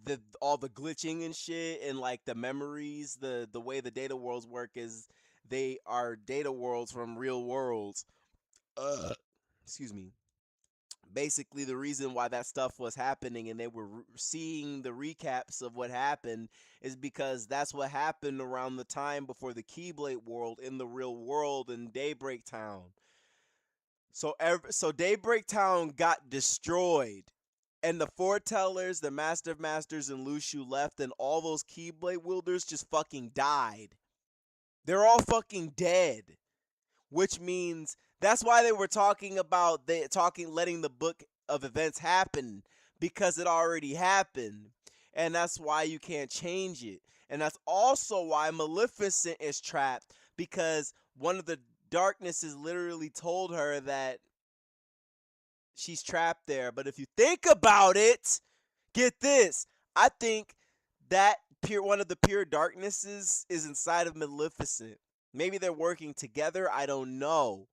The all the glitching and shit and like the memories, the way the data worlds work is they are data worlds from real worlds. Excuse me. Basically, the reason why that stuff was happening and they were seeing the recaps of what happened is because that's what happened around the time before the Keyblade world in the real world in Daybreak Town. So Daybreak Town got destroyed. And the foretellers, the Master of Masters, and Lushu left, and all those Keyblade wielders just fucking died. They're all fucking dead. Which means that's why they were talking about letting the book of events happen because it already happened. And that's why you can't change it. And that's also why Maleficent is trapped because one of the darknesses literally told her that she's trapped there. But if you think about it, get this. I think that one of the pure darknesses is inside of Maleficent. Maybe they're working together. I don't know.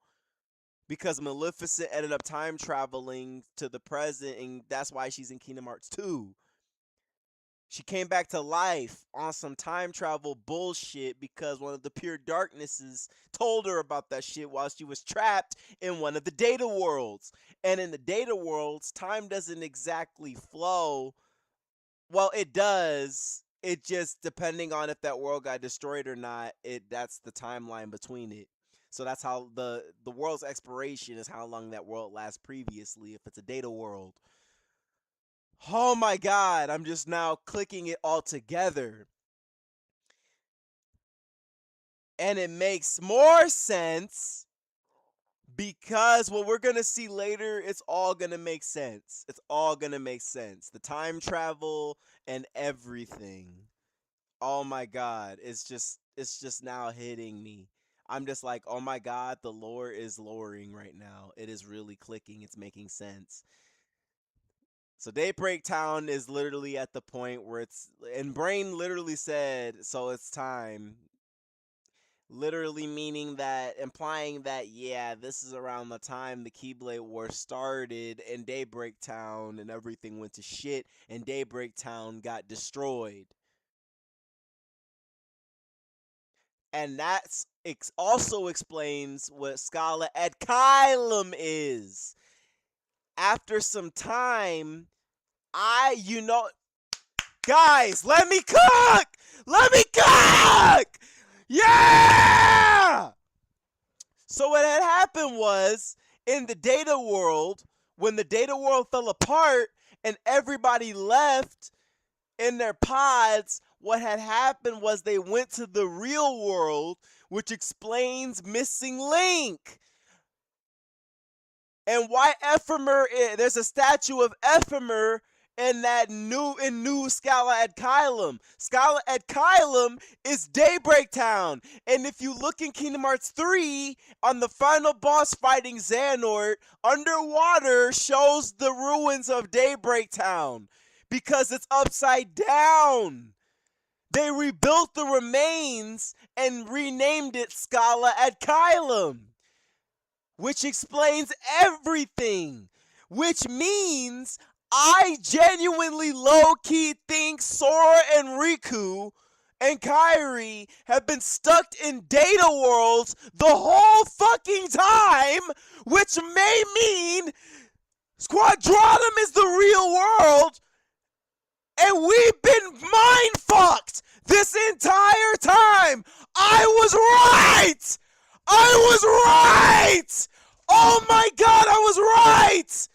Because Maleficent ended up time traveling to the present, and that's why she's in Kingdom Hearts 2. She came back to life on some time travel bullshit because one of the pure darknesses told her about that shit while she was trapped in one of the data worlds. And in the data worlds, time doesn't exactly flow. Well, it does. It just depending on if that world got destroyed or not, that's the timeline between it. So that's how the world's expiration is how long that world lasts previously if it's a data world. Oh my god, I'm just now clicking it all together. And it makes more sense because what we're going to see later, it's all going to make sense. It's all going to make sense. The time travel and everything. Oh my god, it's just now hitting me. I'm just like, "Oh my god, the lore is loring right now. It is really clicking. It's making sense." So Daybreak Town is literally at the point where it's and Brain literally said, "So it's time." Literally meaning that, implying that, yeah, this is around the time the Keyblade War started and Daybreak Town and everything went to shit and Daybreak Town got destroyed. And that's also explains what Scala at Kylum is. After some time, guys, let me cook! Let me cook! Yeah! So what had happened was, in the data world, when the data world fell apart and everybody left in their pods, what had happened was they went to the real world, which explains Missing Link. And why Ephemer there's a statue of Ephemer in new Scala at Kylum. Scala at Kylum is Daybreak Town. And if you look in Kingdom Hearts 3 on the final boss fighting Xehanort, underwater shows the ruins of Daybreak Town because it's upside down. They rebuilt the remains and renamed it Scala at Kylum, which explains everything. Which means I genuinely low-key think Sora and Riku and Kairi have been stuck in data worlds the whole fucking time, which may mean Squadronum is the real world, and we've been mind-fucked this entire time. I was right! I was right! Oh my god, I was right!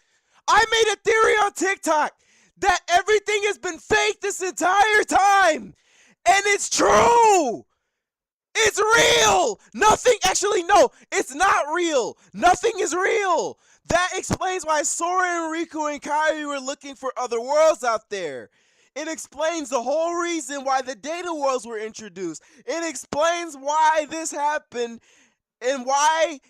I made a theory on TikTok that everything has been fake this entire time. And it's true! It's real! Nothing, actually, no, it's not real. Nothing is real. That explains why Sora and Riku and Kairi were looking for other worlds out there. It explains the whole reason why the data worlds were introduced. It explains why this happened and why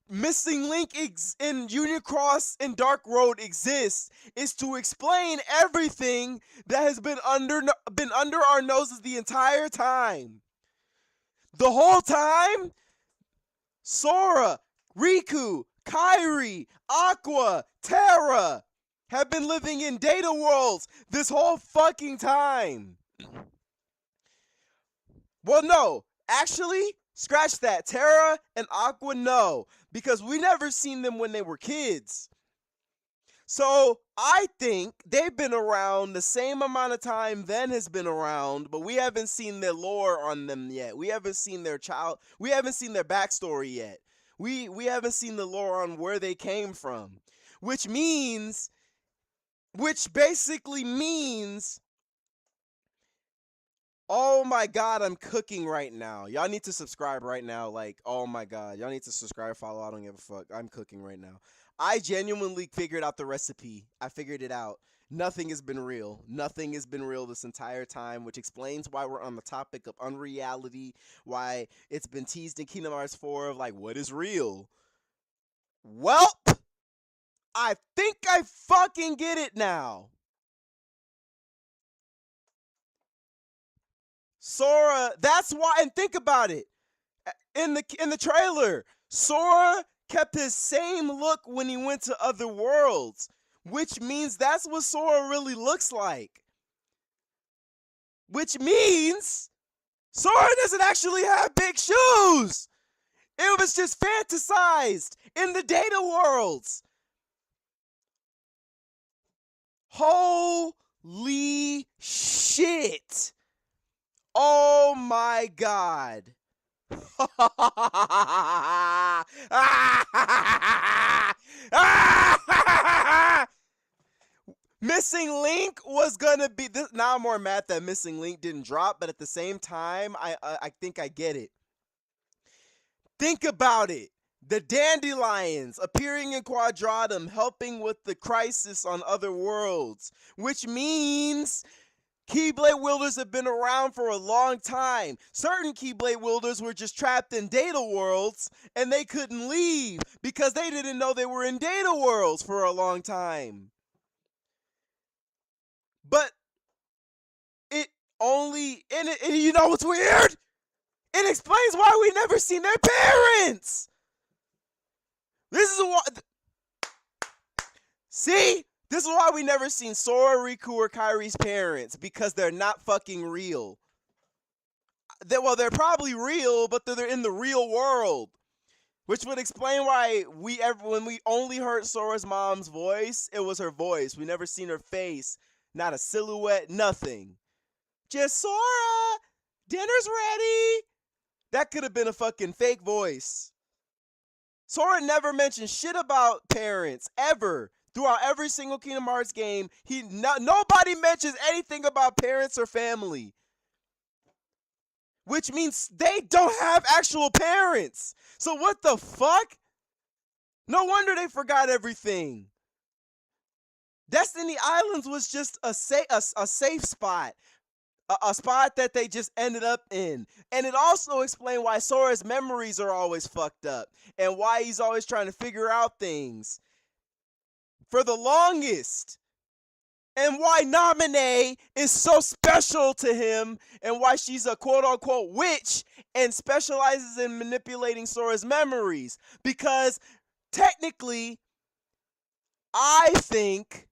Missing Link in Unicross and Dark Road exists is to explain everything that has been under our noses the entire time. The whole time, Sora, Riku, Kairi, Aqua, Terra have been living in data worlds this whole fucking time. Well, no. Actually, scratch that. Terra and Aqua, no. Because we never seen them when they were kids. So, I think they've been around the same amount of time Ven has been around, but we haven't seen their lore on them yet. We haven't seen their backstory yet. We haven't seen the lore on where they came from. Which basically means, oh my god, I'm cooking right now. Y'all need to subscribe right now. Like, oh my god. Y'all need to subscribe, follow. I don't give a fuck. I'm cooking right now. I genuinely figured out the recipe. I figured it out. Nothing has been real. Nothing has been real this entire time, which explains why we're on the topic of unreality, why it's been teased in Kingdom Hearts 4 of like, what is real? Welp! I think I fucking get it now. Sora, that's why, and think about it. In the trailer, Sora kept his same look when he went to other worlds, which means that's what Sora really looks like. Which means Sora doesn't actually have big shoes. It was just fantasized in the data worlds. Holy shit. Oh my god. Missing Link was gonna be this. Now I'm more mad that Missing Link didn't drop, but at the same time, I think I get it. Think about it. The dandelions appearing in Quadratum, helping with the crisis on other worlds, which means Keyblade wielders have been around for a long time. Certain Keyblade wielders were just trapped in data worlds and they couldn't leave because they didn't know they were in data worlds for a long time. But it only, and you know what's weird? It explains why we never seen their parents. This is what. See? This is why we never seen Sora, Riku, or Kairi's parents, because they're not fucking real. They're probably real, but they're in the real world. Which would explain why when we only heard Sora's mom's voice, it was her voice. We never seen her face. Not a silhouette, nothing. Just Sora, dinner's ready. That could have been a fucking fake voice. Sora never mentioned shit about parents, ever. Throughout every single Kingdom Hearts game, nobody mentions anything about parents or family. Which means they don't have actual parents. So what the fuck? No wonder they forgot everything. Destiny Islands was just a safe spot. A spot that they just ended up in. And it also explained why Sora's memories are always fucked up. And why he's always trying to figure out things. For the longest. And why Naminé is so special to him. And why she's a quote-unquote witch. And specializes in manipulating Sora's memories. Because technically, I think...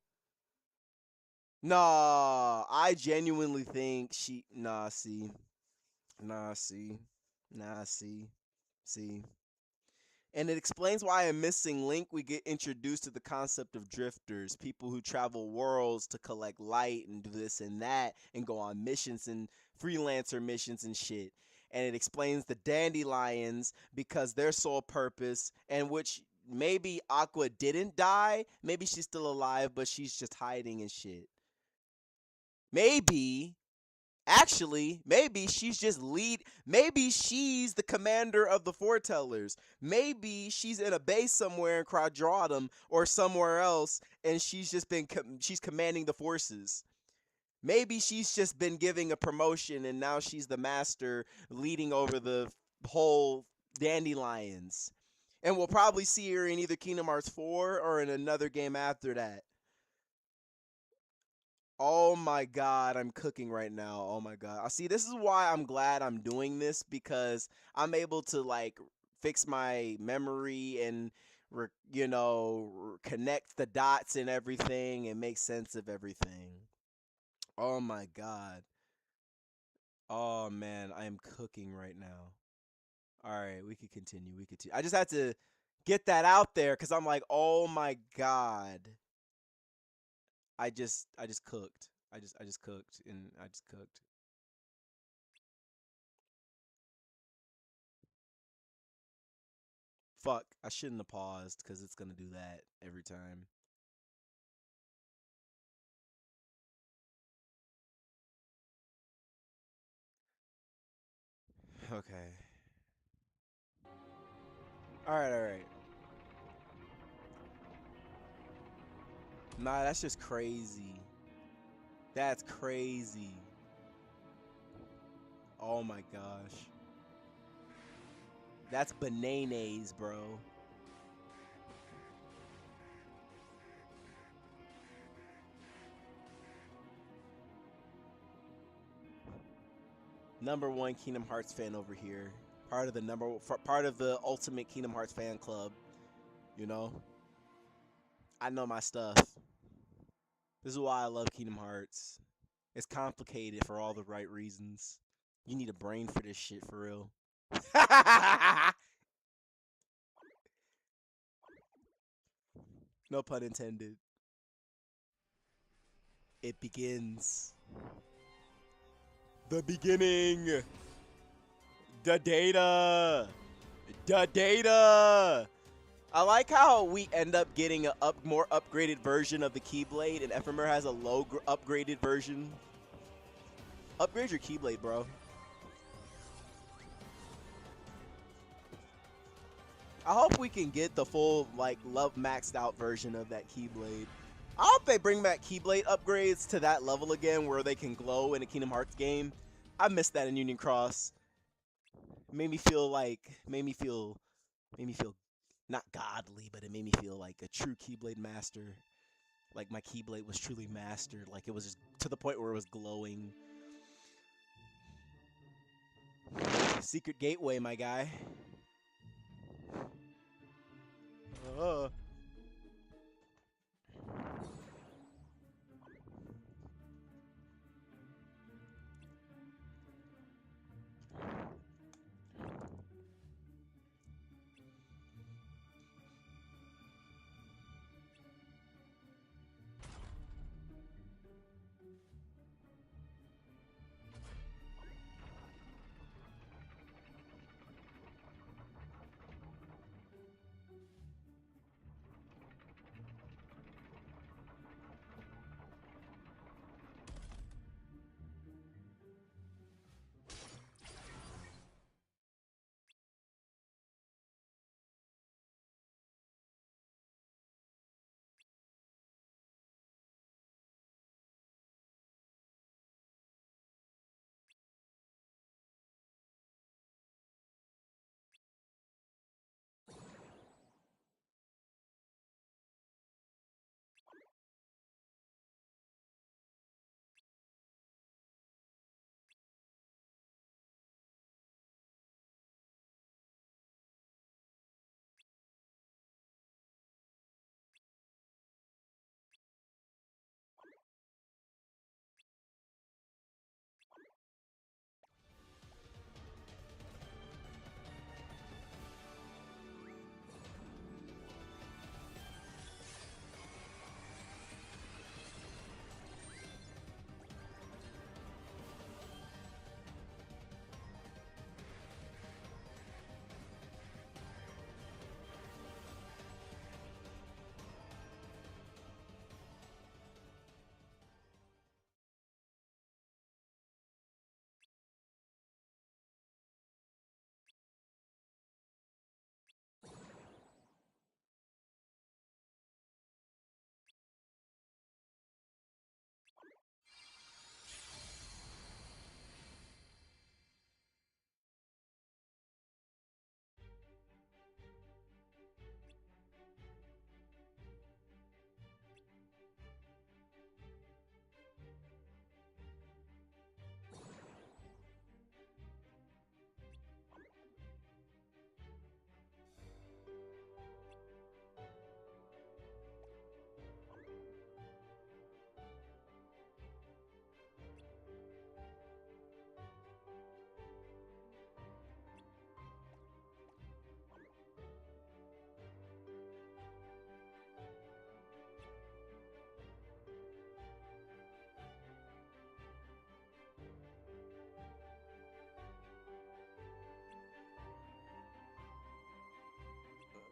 Nah, I genuinely think she... see. And it explains why in Missing Link we get introduced to the concept of drifters, people who travel worlds to collect light and do this and that and go on missions and freelancer missions and shit. And it explains the dandelions because their sole purpose, and which maybe Aqua didn't die, maybe she's still alive, but she's just hiding and shit. Maybe she's just maybe she's the commander of the foretellers. Maybe she's in a base somewhere in Quadratum or somewhere else, and she's commanding the forces. Maybe she's just been giving a promotion, and now she's the master leading over the whole dandelions. And we'll probably see her in either Kingdom Hearts 4 or in another game after that. Oh my god, I'm cooking right now. Oh my god. I see, this is why I'm glad I'm doing this, because I'm able to like fix my memory and connect the dots and everything and make sense of everything. Oh my god. Oh man, I am cooking right now. All right, we could continue. I just had to get that out there cuz I'm like, "Oh my god." I just cooked. I just cooked and I just cooked. Fuck, I shouldn't have paused because it's gonna do that every time. Okay. Alright, alright. Nah, that's just crazy. That's crazy. Oh my gosh. That's bananas, bro. #1 Kingdom Hearts fan over here. Part of the ultimate Kingdom Hearts fan club. You know? I know my stuff. This is why I love Kingdom Hearts. It's complicated for all the right reasons. You need a brain for this shit, for real. No pun intended. It begins. The beginning. The data. The data. I like how we end up getting a more upgraded version of the Keyblade, and Ephemer has a low upgraded version. Upgrade your Keyblade, bro. I hope we can get the full, like, love maxed out version of that Keyblade. I hope they bring back Keyblade upgrades to that level again where they can glow in a Kingdom Hearts game. I missed that in Union Cross. Made me feel not godly, but it made me feel like a true Keyblade master. Like my Keyblade was truly mastered. Like it was just to the point where it was glowing. Secret Gateway, my guy. Uh.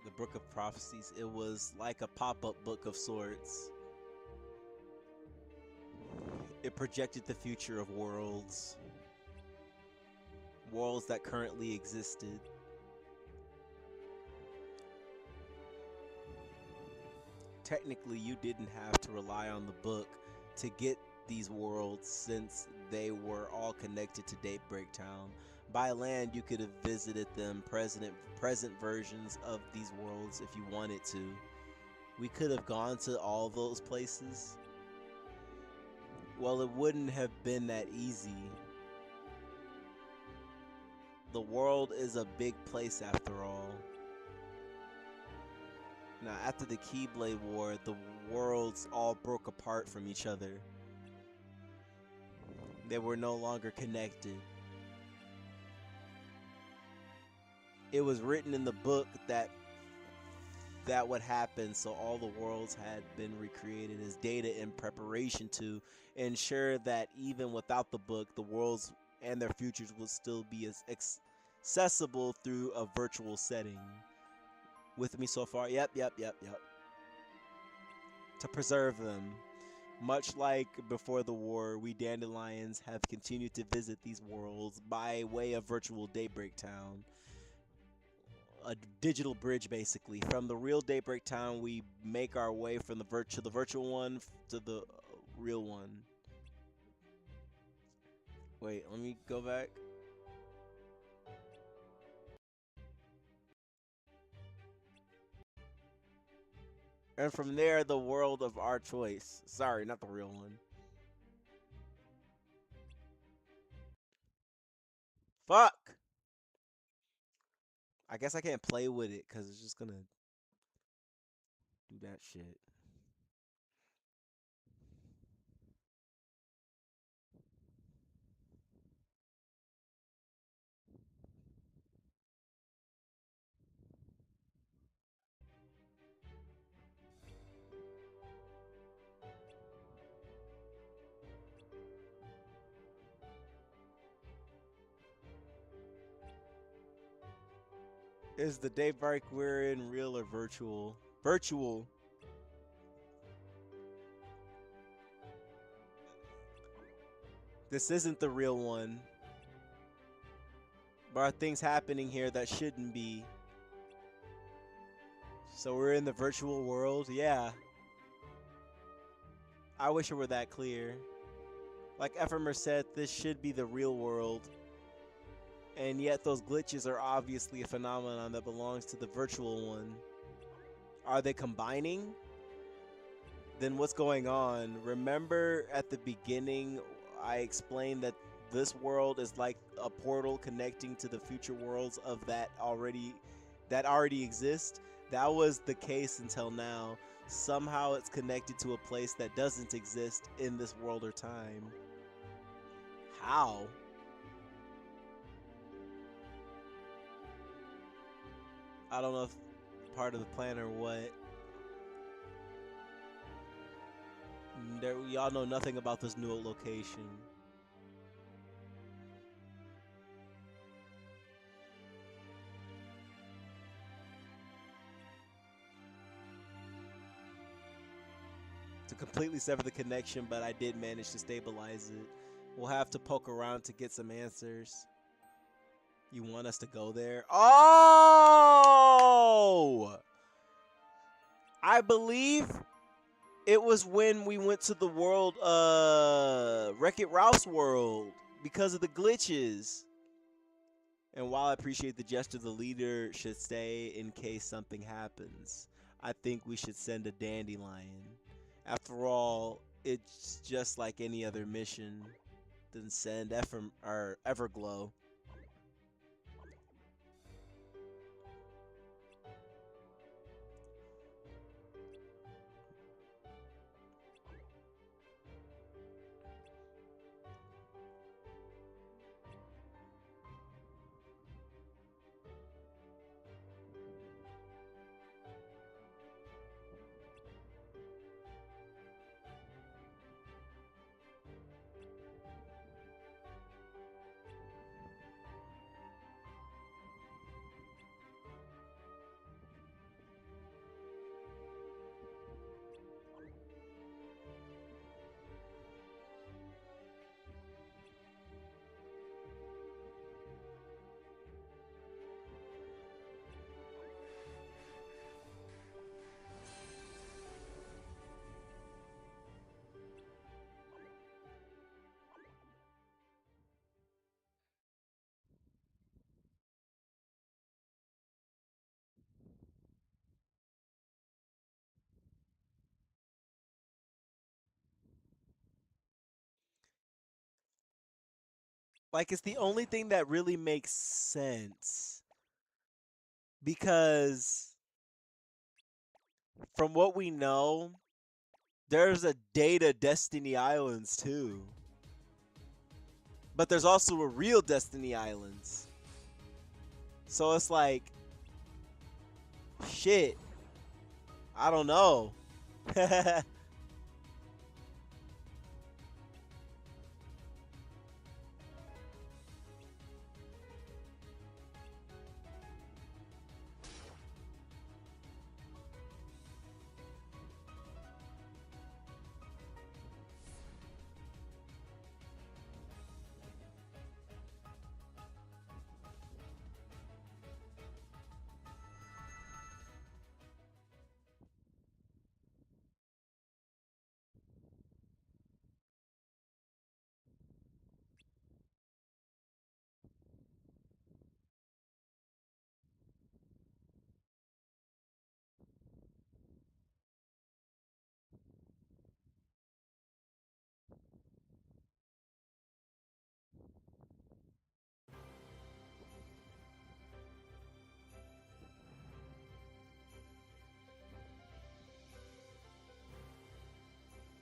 The Book of Prophecies. It was like a pop-up book of sorts. It projected the future of worlds. Worlds that currently existed. Technically, you didn't have to rely on the book to get these worlds since they were all connected to Daybreak Town. By land, you could have visited them, present versions of these worlds if you wanted to. We could have gone to all those places. Well, it wouldn't have been that easy. The world is a big place after all. Now, after the Keyblade War, the worlds all broke apart from each other. They were no longer connected. It was written in the book that would happen, so all the worlds had been recreated as data in preparation to ensure that even without the book, the worlds and their futures would still be as accessible through a virtual setting. With me so far? Yep, yep, yep, yep. To preserve them. Much like before the war, we dandelions have continued to visit these worlds by way of virtual Daybreak Town. A digital bridge, basically. From the real Daybreak Town, we make our way from the virtual one to the real one. Wait, let me go back. And from there, the world of our choice. Sorry, not the real one. Fuck! I guess I can't play with it because it's just gonna do that shit. Is the Daybreak we're in real or virtual? Virtual. This isn't the real one. But are things happening here that shouldn't be? So we're in the virtual world? Yeah. I wish it were that clear. Like Ephemer said, this should be the real world. And yet those glitches are obviously a phenomenon that belongs to the virtual one. Are they combining? Then what's going on? Remember at the beginning I explained that this world is like a portal connecting to the future worlds of that already exist? That was the case until now. Somehow it's connected to a place that doesn't exist in this world or time. How? I don't know if part of the plan or what. Y'all know nothing about this new location. To completely sever the connection, but I did manage to stabilize it. We'll have to poke around to get some answers. You want us to go there? Oh! I believe it was when we went to the world, Wreck-It Ralph's world, because of the glitches. And while I appreciate the gesture, the leader should stay in case something happens. I think we should send a dandelion. After all, it's just like any other mission. Then send Everglow. Like, it's the only thing that really makes sense. Because from what we know, there's a Data Destiny Islands too. But there's also a real Destiny Islands. So it's like, shit. I don't know.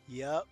Yep.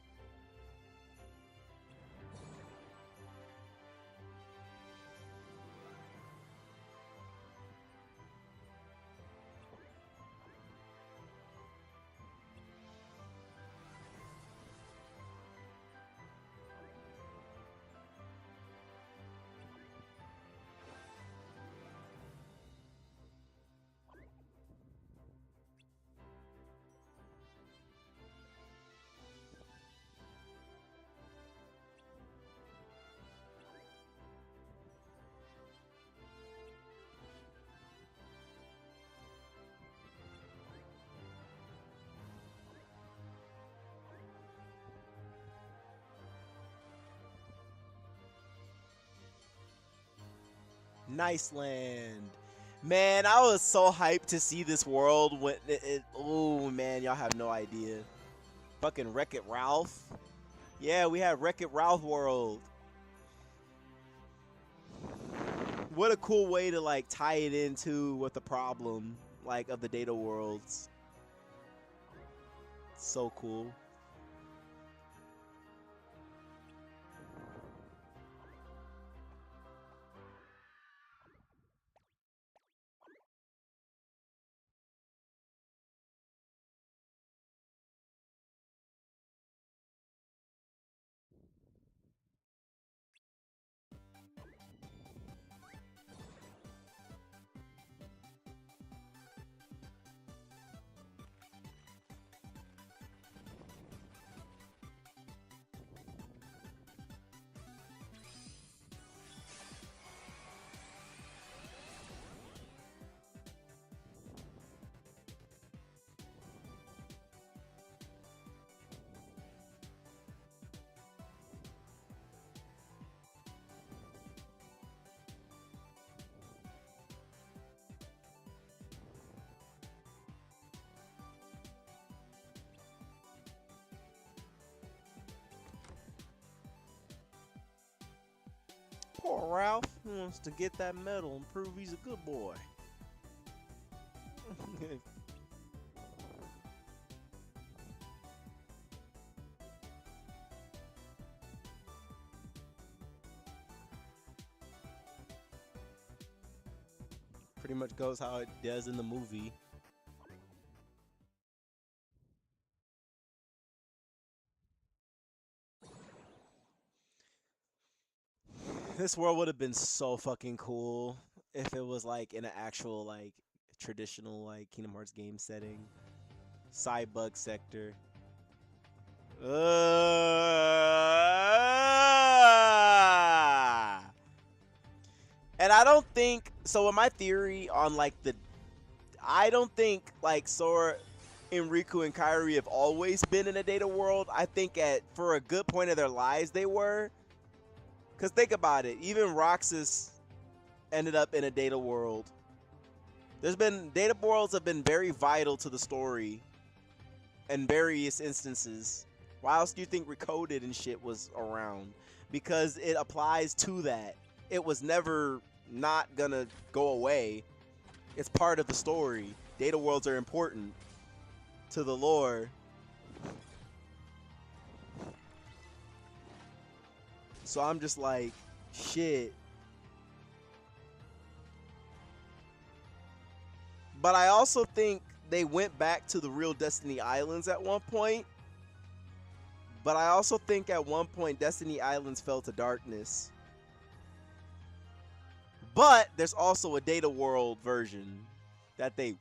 Nice land. Man, I was so hyped to see this world when oh man, y'all have no idea. Fucking Wreck-It Ralph. Yeah, we had Wreck-It Ralph world. What a cool way to like tie it into what the problem like of the data worlds. So cool. Poor Ralph wants to get that medal and prove he's a good boy. Pretty much goes how it does in the movie. This world would have been so fucking cool if it was like in an actual like traditional like Kingdom Hearts game setting. Cybug sector. And I don't think so. In my theory on like the, I don't think like Sora, Enrico, and Kairi have always been in a data world. I think at for a good point of their lives they were. Cause think about it, even Roxas ended up in a data world. There's been data worlds have been very vital to the story in various instances. Why else do you think Recoded and shit was around? Because it applies to that. It was never not gonna go away. It's part of the story. Data worlds are important to the lore. So I'm just like, shit. But I also think they went back to the real Destiny Islands at one point. But I also think at one point Destiny Islands fell to darkness. But there's also a data world version that they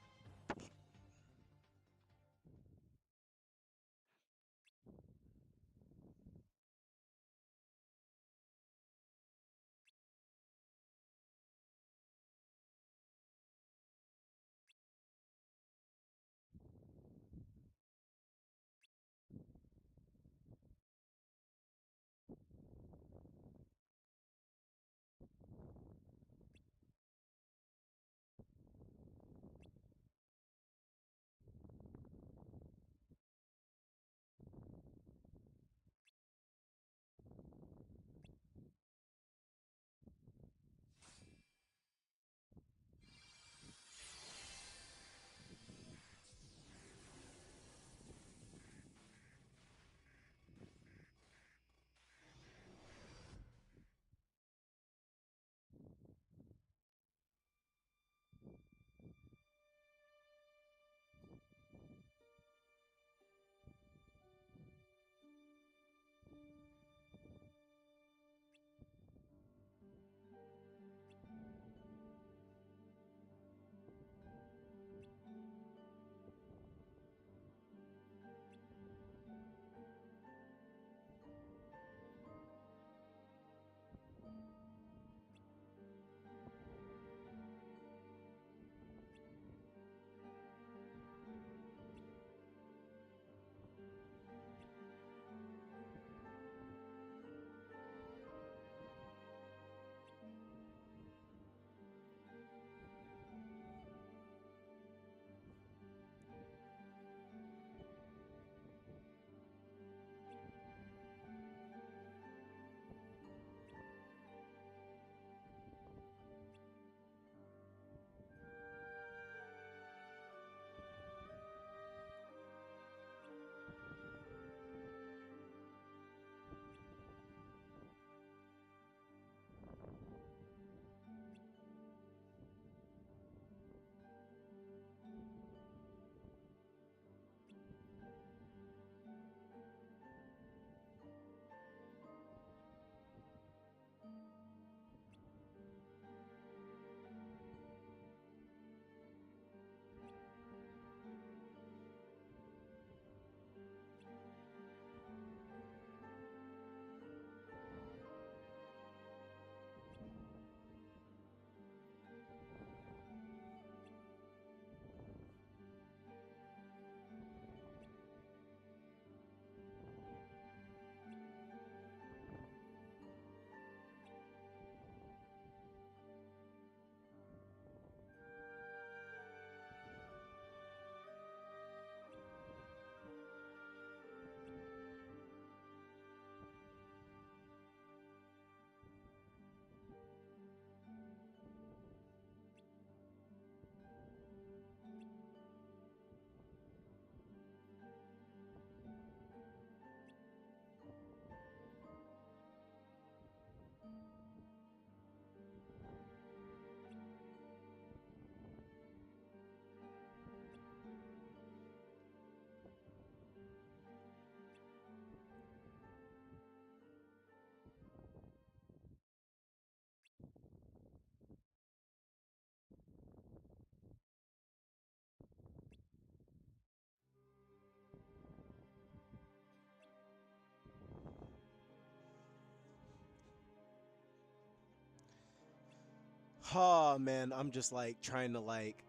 Oh man, I'm just like trying to like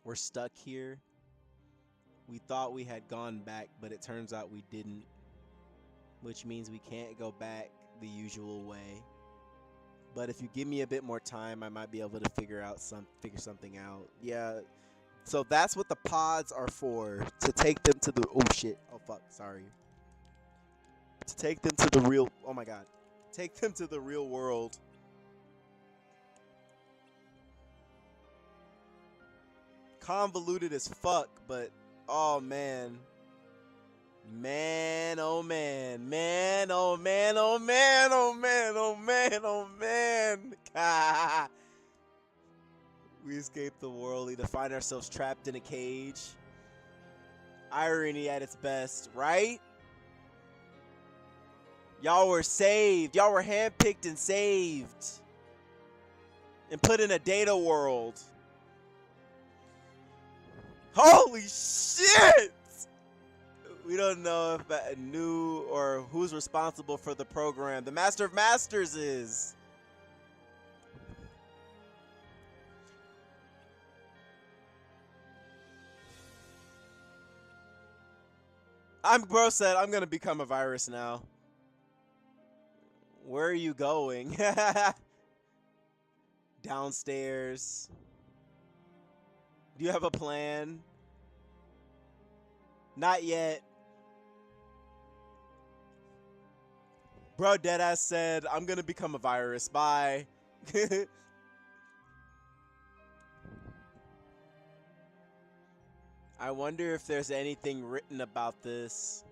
we're stuck here. We thought we had gone back, but it turns out we didn't, which means we can't go back the usual way. But if you give me a bit more time, I might be able to figure something out. Yeah. So that's what the pods are for, to take them to the oh shit. Oh fuck, sorry. To take them to the real oh my god. Take them to the real world. Convoluted as fuck, but oh man. Man, oh man, man, oh man, oh man, oh man, oh man, oh man. We escaped the world, to find ourselves trapped in a cage. Irony at its best, right? Y'all were saved. Y'all were handpicked and saved. And put in a data world. Holy shit! We don't know if that knew or who's responsible for the program. The Master of Masters is. Bro said, I'm gonna become a virus now. Where are you going? Downstairs. Do you have a plan? Not yet. Bro deadass said, I'm gonna become a virus. Bye. I wonder if there's anything written about this.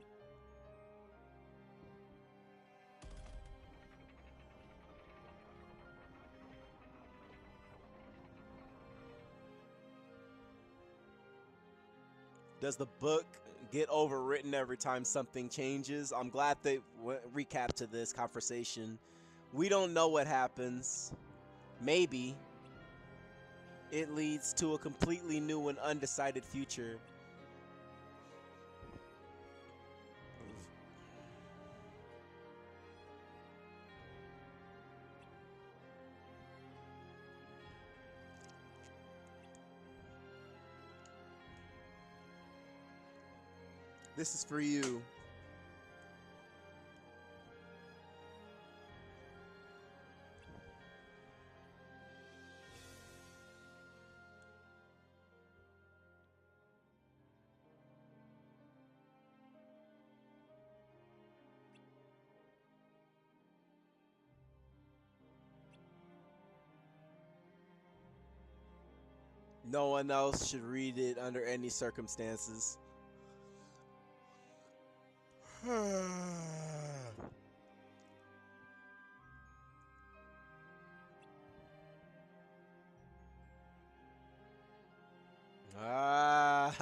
Does the book get overwritten every time something changes? I'm glad they recap to this conversation. We don't know what happens. Maybe it leads to a completely new and undecided future. This is for you. No one else should read it under any circumstances. Ah.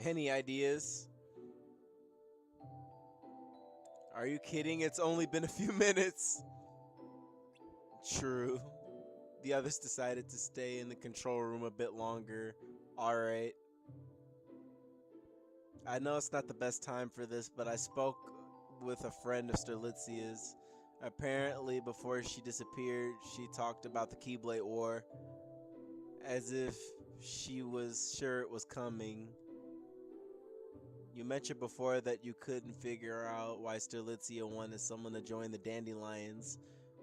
Any ideas? Are you kidding? It's only been a few minutes. True. The others decided to stay in the control room a bit longer. Alright. I know it's not the best time for this, but I spoke with a friend of Sterlitzia's. Apparently, before she disappeared, she talked about the Keyblade War as if she was sure it was coming. You mentioned before that you couldn't figure out why Sterlitzia wanted someone to join the Dandelions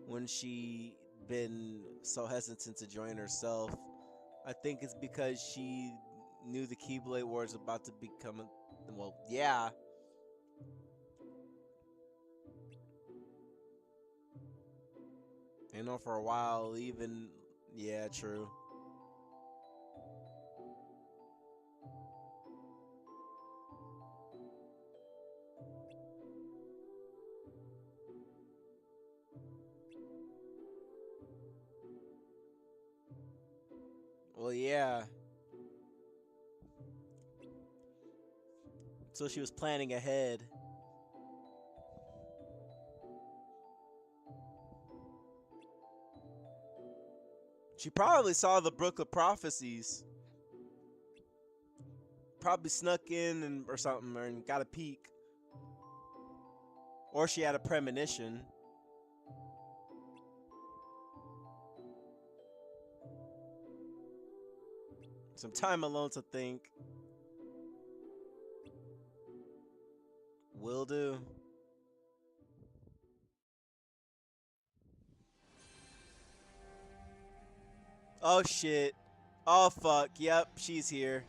when she been so hesitant to join herself. I think it's because she knew the Keyblade War is about to become well, yeah. You know, for a while, even, yeah, true. Well, yeah. So she was planning ahead. She probably saw the Book of Prophecies. Probably snuck in or something and got a peek. Or she had a premonition. Some time alone to think. Will do. Oh shit. Oh fuck. Yep, she's here.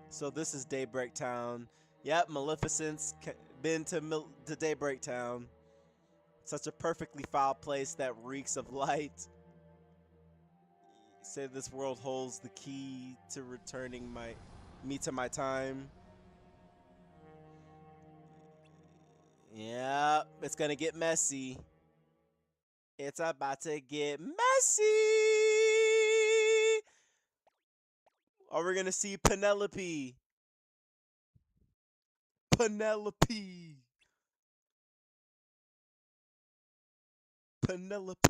So this is Daybreak Town. Yep, Maleficent's been to Daybreak Town. Such a perfectly foul place that reeks of light. Say this world holds the key to returning me to my time. Yeah, it's gonna get messy. It's about to get messy. Are we gonna see Penelope? Penelope. Penelope.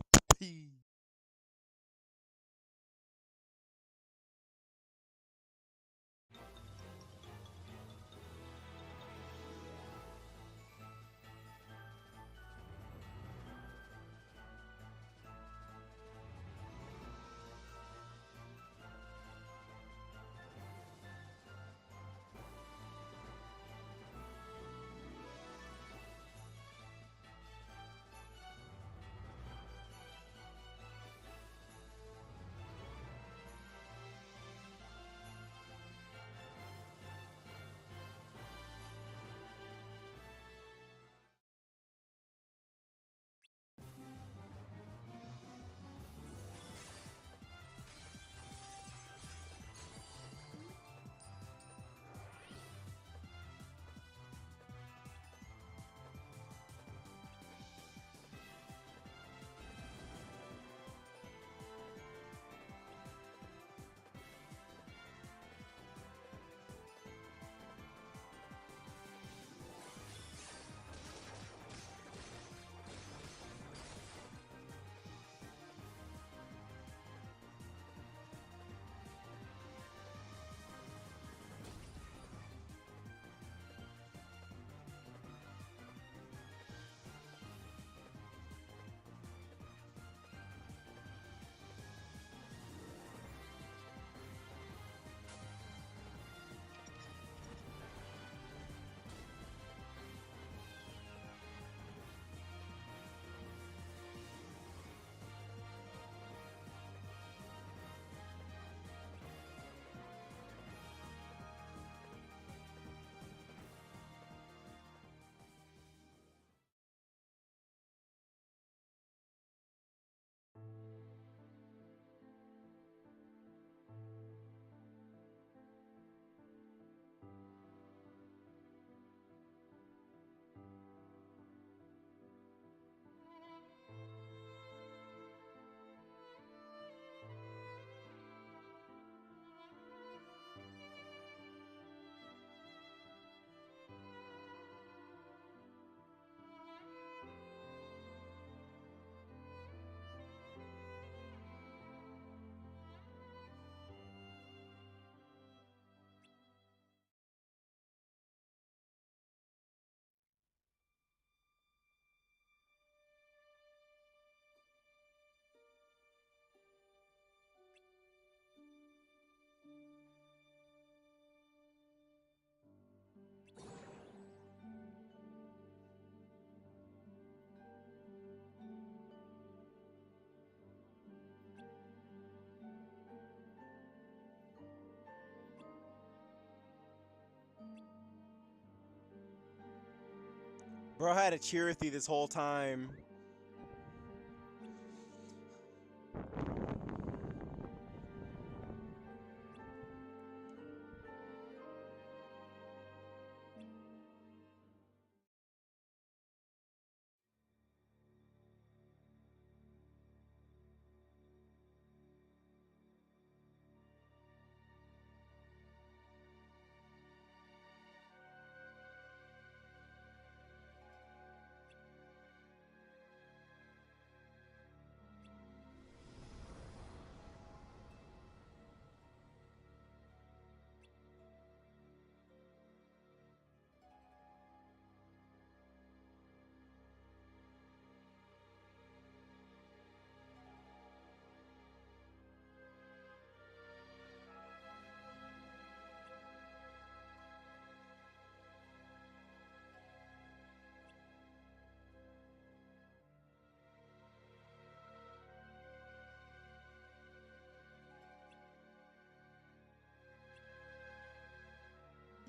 Bro had to cheer with you this whole time.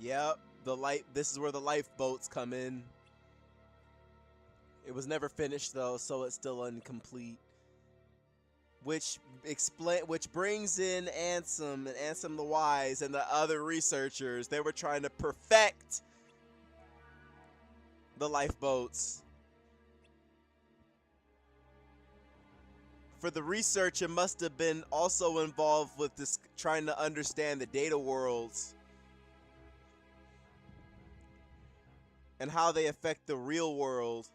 Yep, the light. This is where the lifeboats come in. It was never finished though, so it's still incomplete. Which brings in Ansem and Ansem the Wise and the other researchers. They were trying to perfect the lifeboats. For the research, it must have been also involved with this trying to understand the data worlds and how they affect the real world.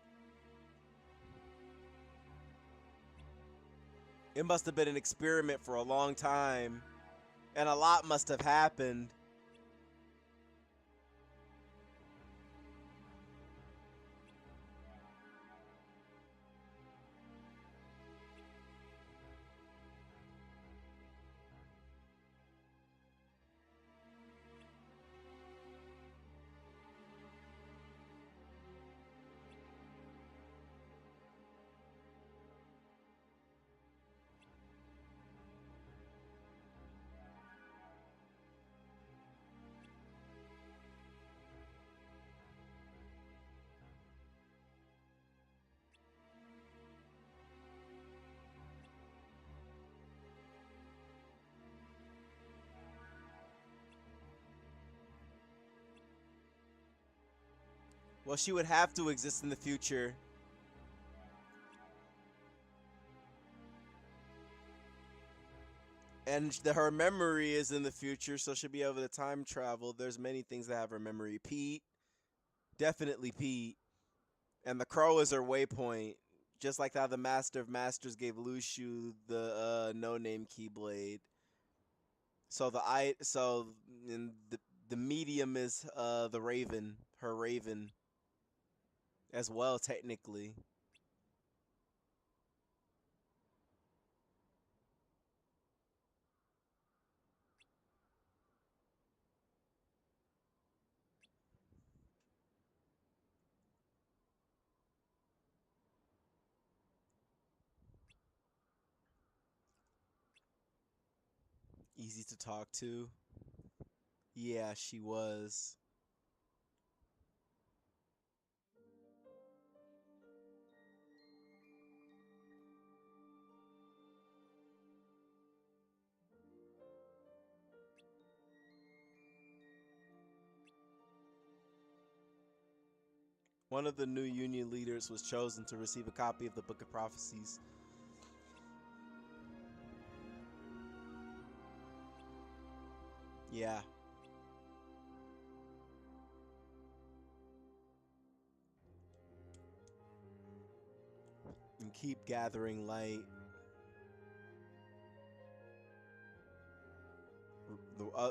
It must have been an experiment for a long time, and a lot must have happened. Well, she would have to exist in the future. And her memory is in the future, so she'll be able to time travel. There's many things that have her memory. Pete, definitely Pete. And the crow is her waypoint. Just like how the Master of Masters gave Lushu the no-name Keyblade. So the medium is the Raven, her Raven, as well technically. Easy to talk to. Yeah, she was. One of the new Union leaders was chosen to receive a copy of the Book of Prophecies. Yeah. And keep gathering light.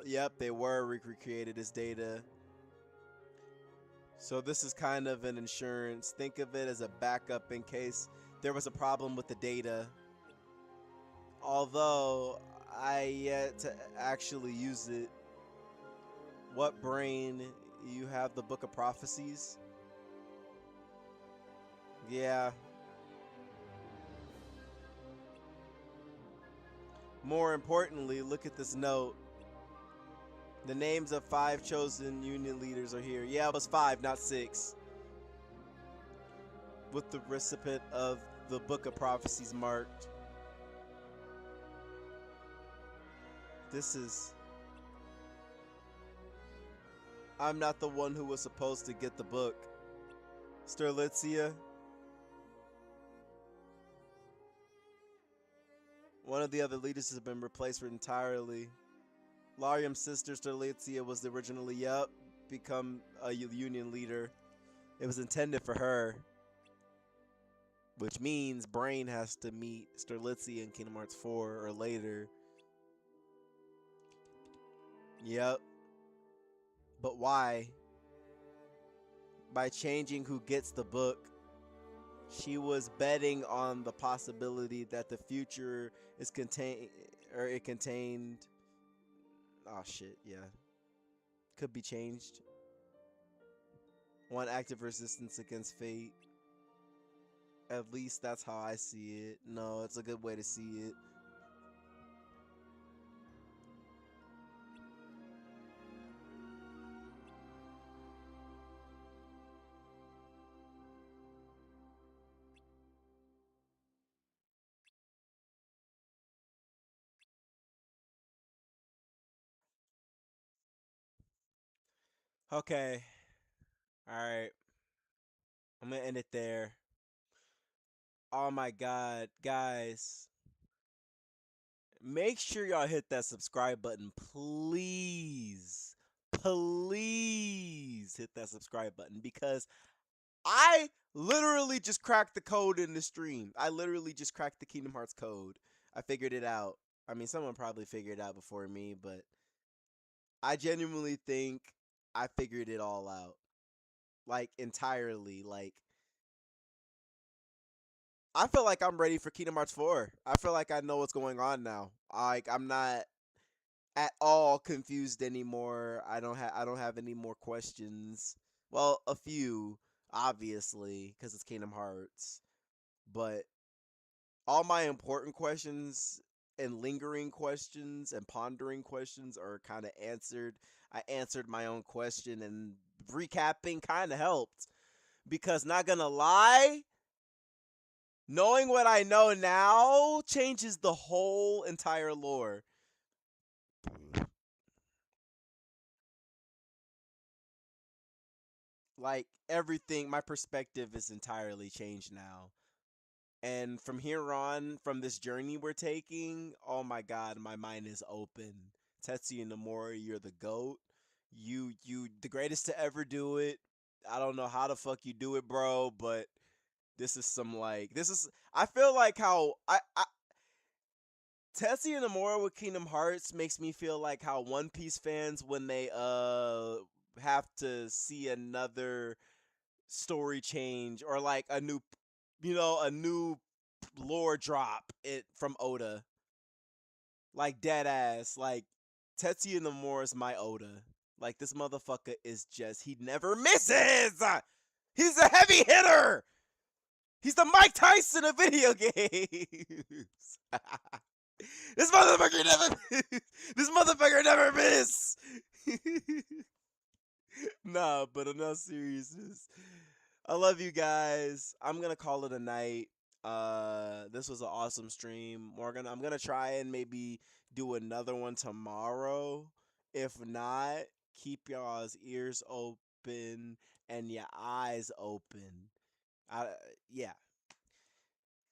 Yep, they were recreated as data. So this is kind of an insurance. Think of it as a backup in case there was a problem with the data. Although I yet to actually use it. What brain? You have the Book of Prophecies? Yeah. More importantly, look at this note. The names of 5 chosen union leaders are here. Yeah, it was 5, not 6. With the recipient of the Book of Prophecies marked. This is... I'm not the one who was supposed to get the book. Sterlitzia. One of the other leaders has been replaced entirely. Larium's sister Sterlitzia was originally, become a union leader. It was intended for her. Which means Brain has to meet Sterlitzia in Kingdom Hearts 4 or later. Yep. But why? By changing who gets the book, she was betting on the possibility that the future is contained. Oh shit, yeah. Could be changed. One active resistance against fate. At least that's how I see it. No, it's a good way to see it. Okay. All right. I'm gonna end it there. Oh my God, guys. Make sure y'all hit that subscribe button, please. Please hit that subscribe button because I literally just cracked the code in the stream. I literally just cracked the Kingdom Hearts code. I figured it out. I mean, someone probably figured it out before me, but I genuinely think I figured it all out. Like, entirely. Like, I feel like I'm ready for Kingdom Hearts 4. I feel like I know what's going on now. Like, I'm not at all confused anymore. I don't have any more questions. Well, a few, obviously, because it's Kingdom Hearts. But all my important questions and lingering questions and pondering questions are kind of answered. I answered my own question, and recapping kind of helped because not gonna lie, knowing what I know now changes the whole entire lore. Like everything, my perspective is entirely changed now. And from here on, from this journey we're taking, oh my god, my mind is open. Tetsuya Nomura, you're the GOAT. You the greatest to ever do it. I don't know how the fuck you do it, bro, but this is some like this is I feel like how I Tetsuya Nomura with Kingdom Hearts makes me feel like how One Piece fans when they have to see another story change or like a new a new lore drop it from Oda. Like dead ass. Like Tetsuya Nomura is my Oda. Like this motherfucker is just he never misses. He's a heavy hitter. He's the Mike Tyson of video games. This motherfucker never this motherfucker never miss. Nah, but enough seriousness. I love you guys. I'm gonna call it a night. This was an awesome stream. I'm gonna try and maybe do another one tomorrow. If not, keep y'all's ears open and your eyes open. I yeah.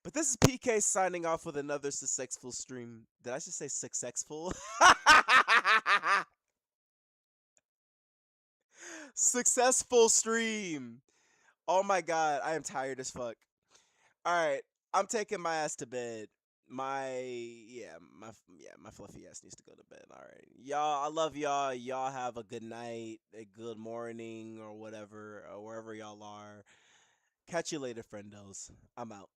But this is PK signing off with another successful stream. Did I just say successful? Successful stream. Oh my god, I am tired as fuck. All right, I'm taking my ass to bed. My fluffy ass needs to go to bed. All right, y'all. I love y'all. Y'all have a good night, a good morning, or whatever, or wherever y'all are. Catch you later, friendos. I'm out.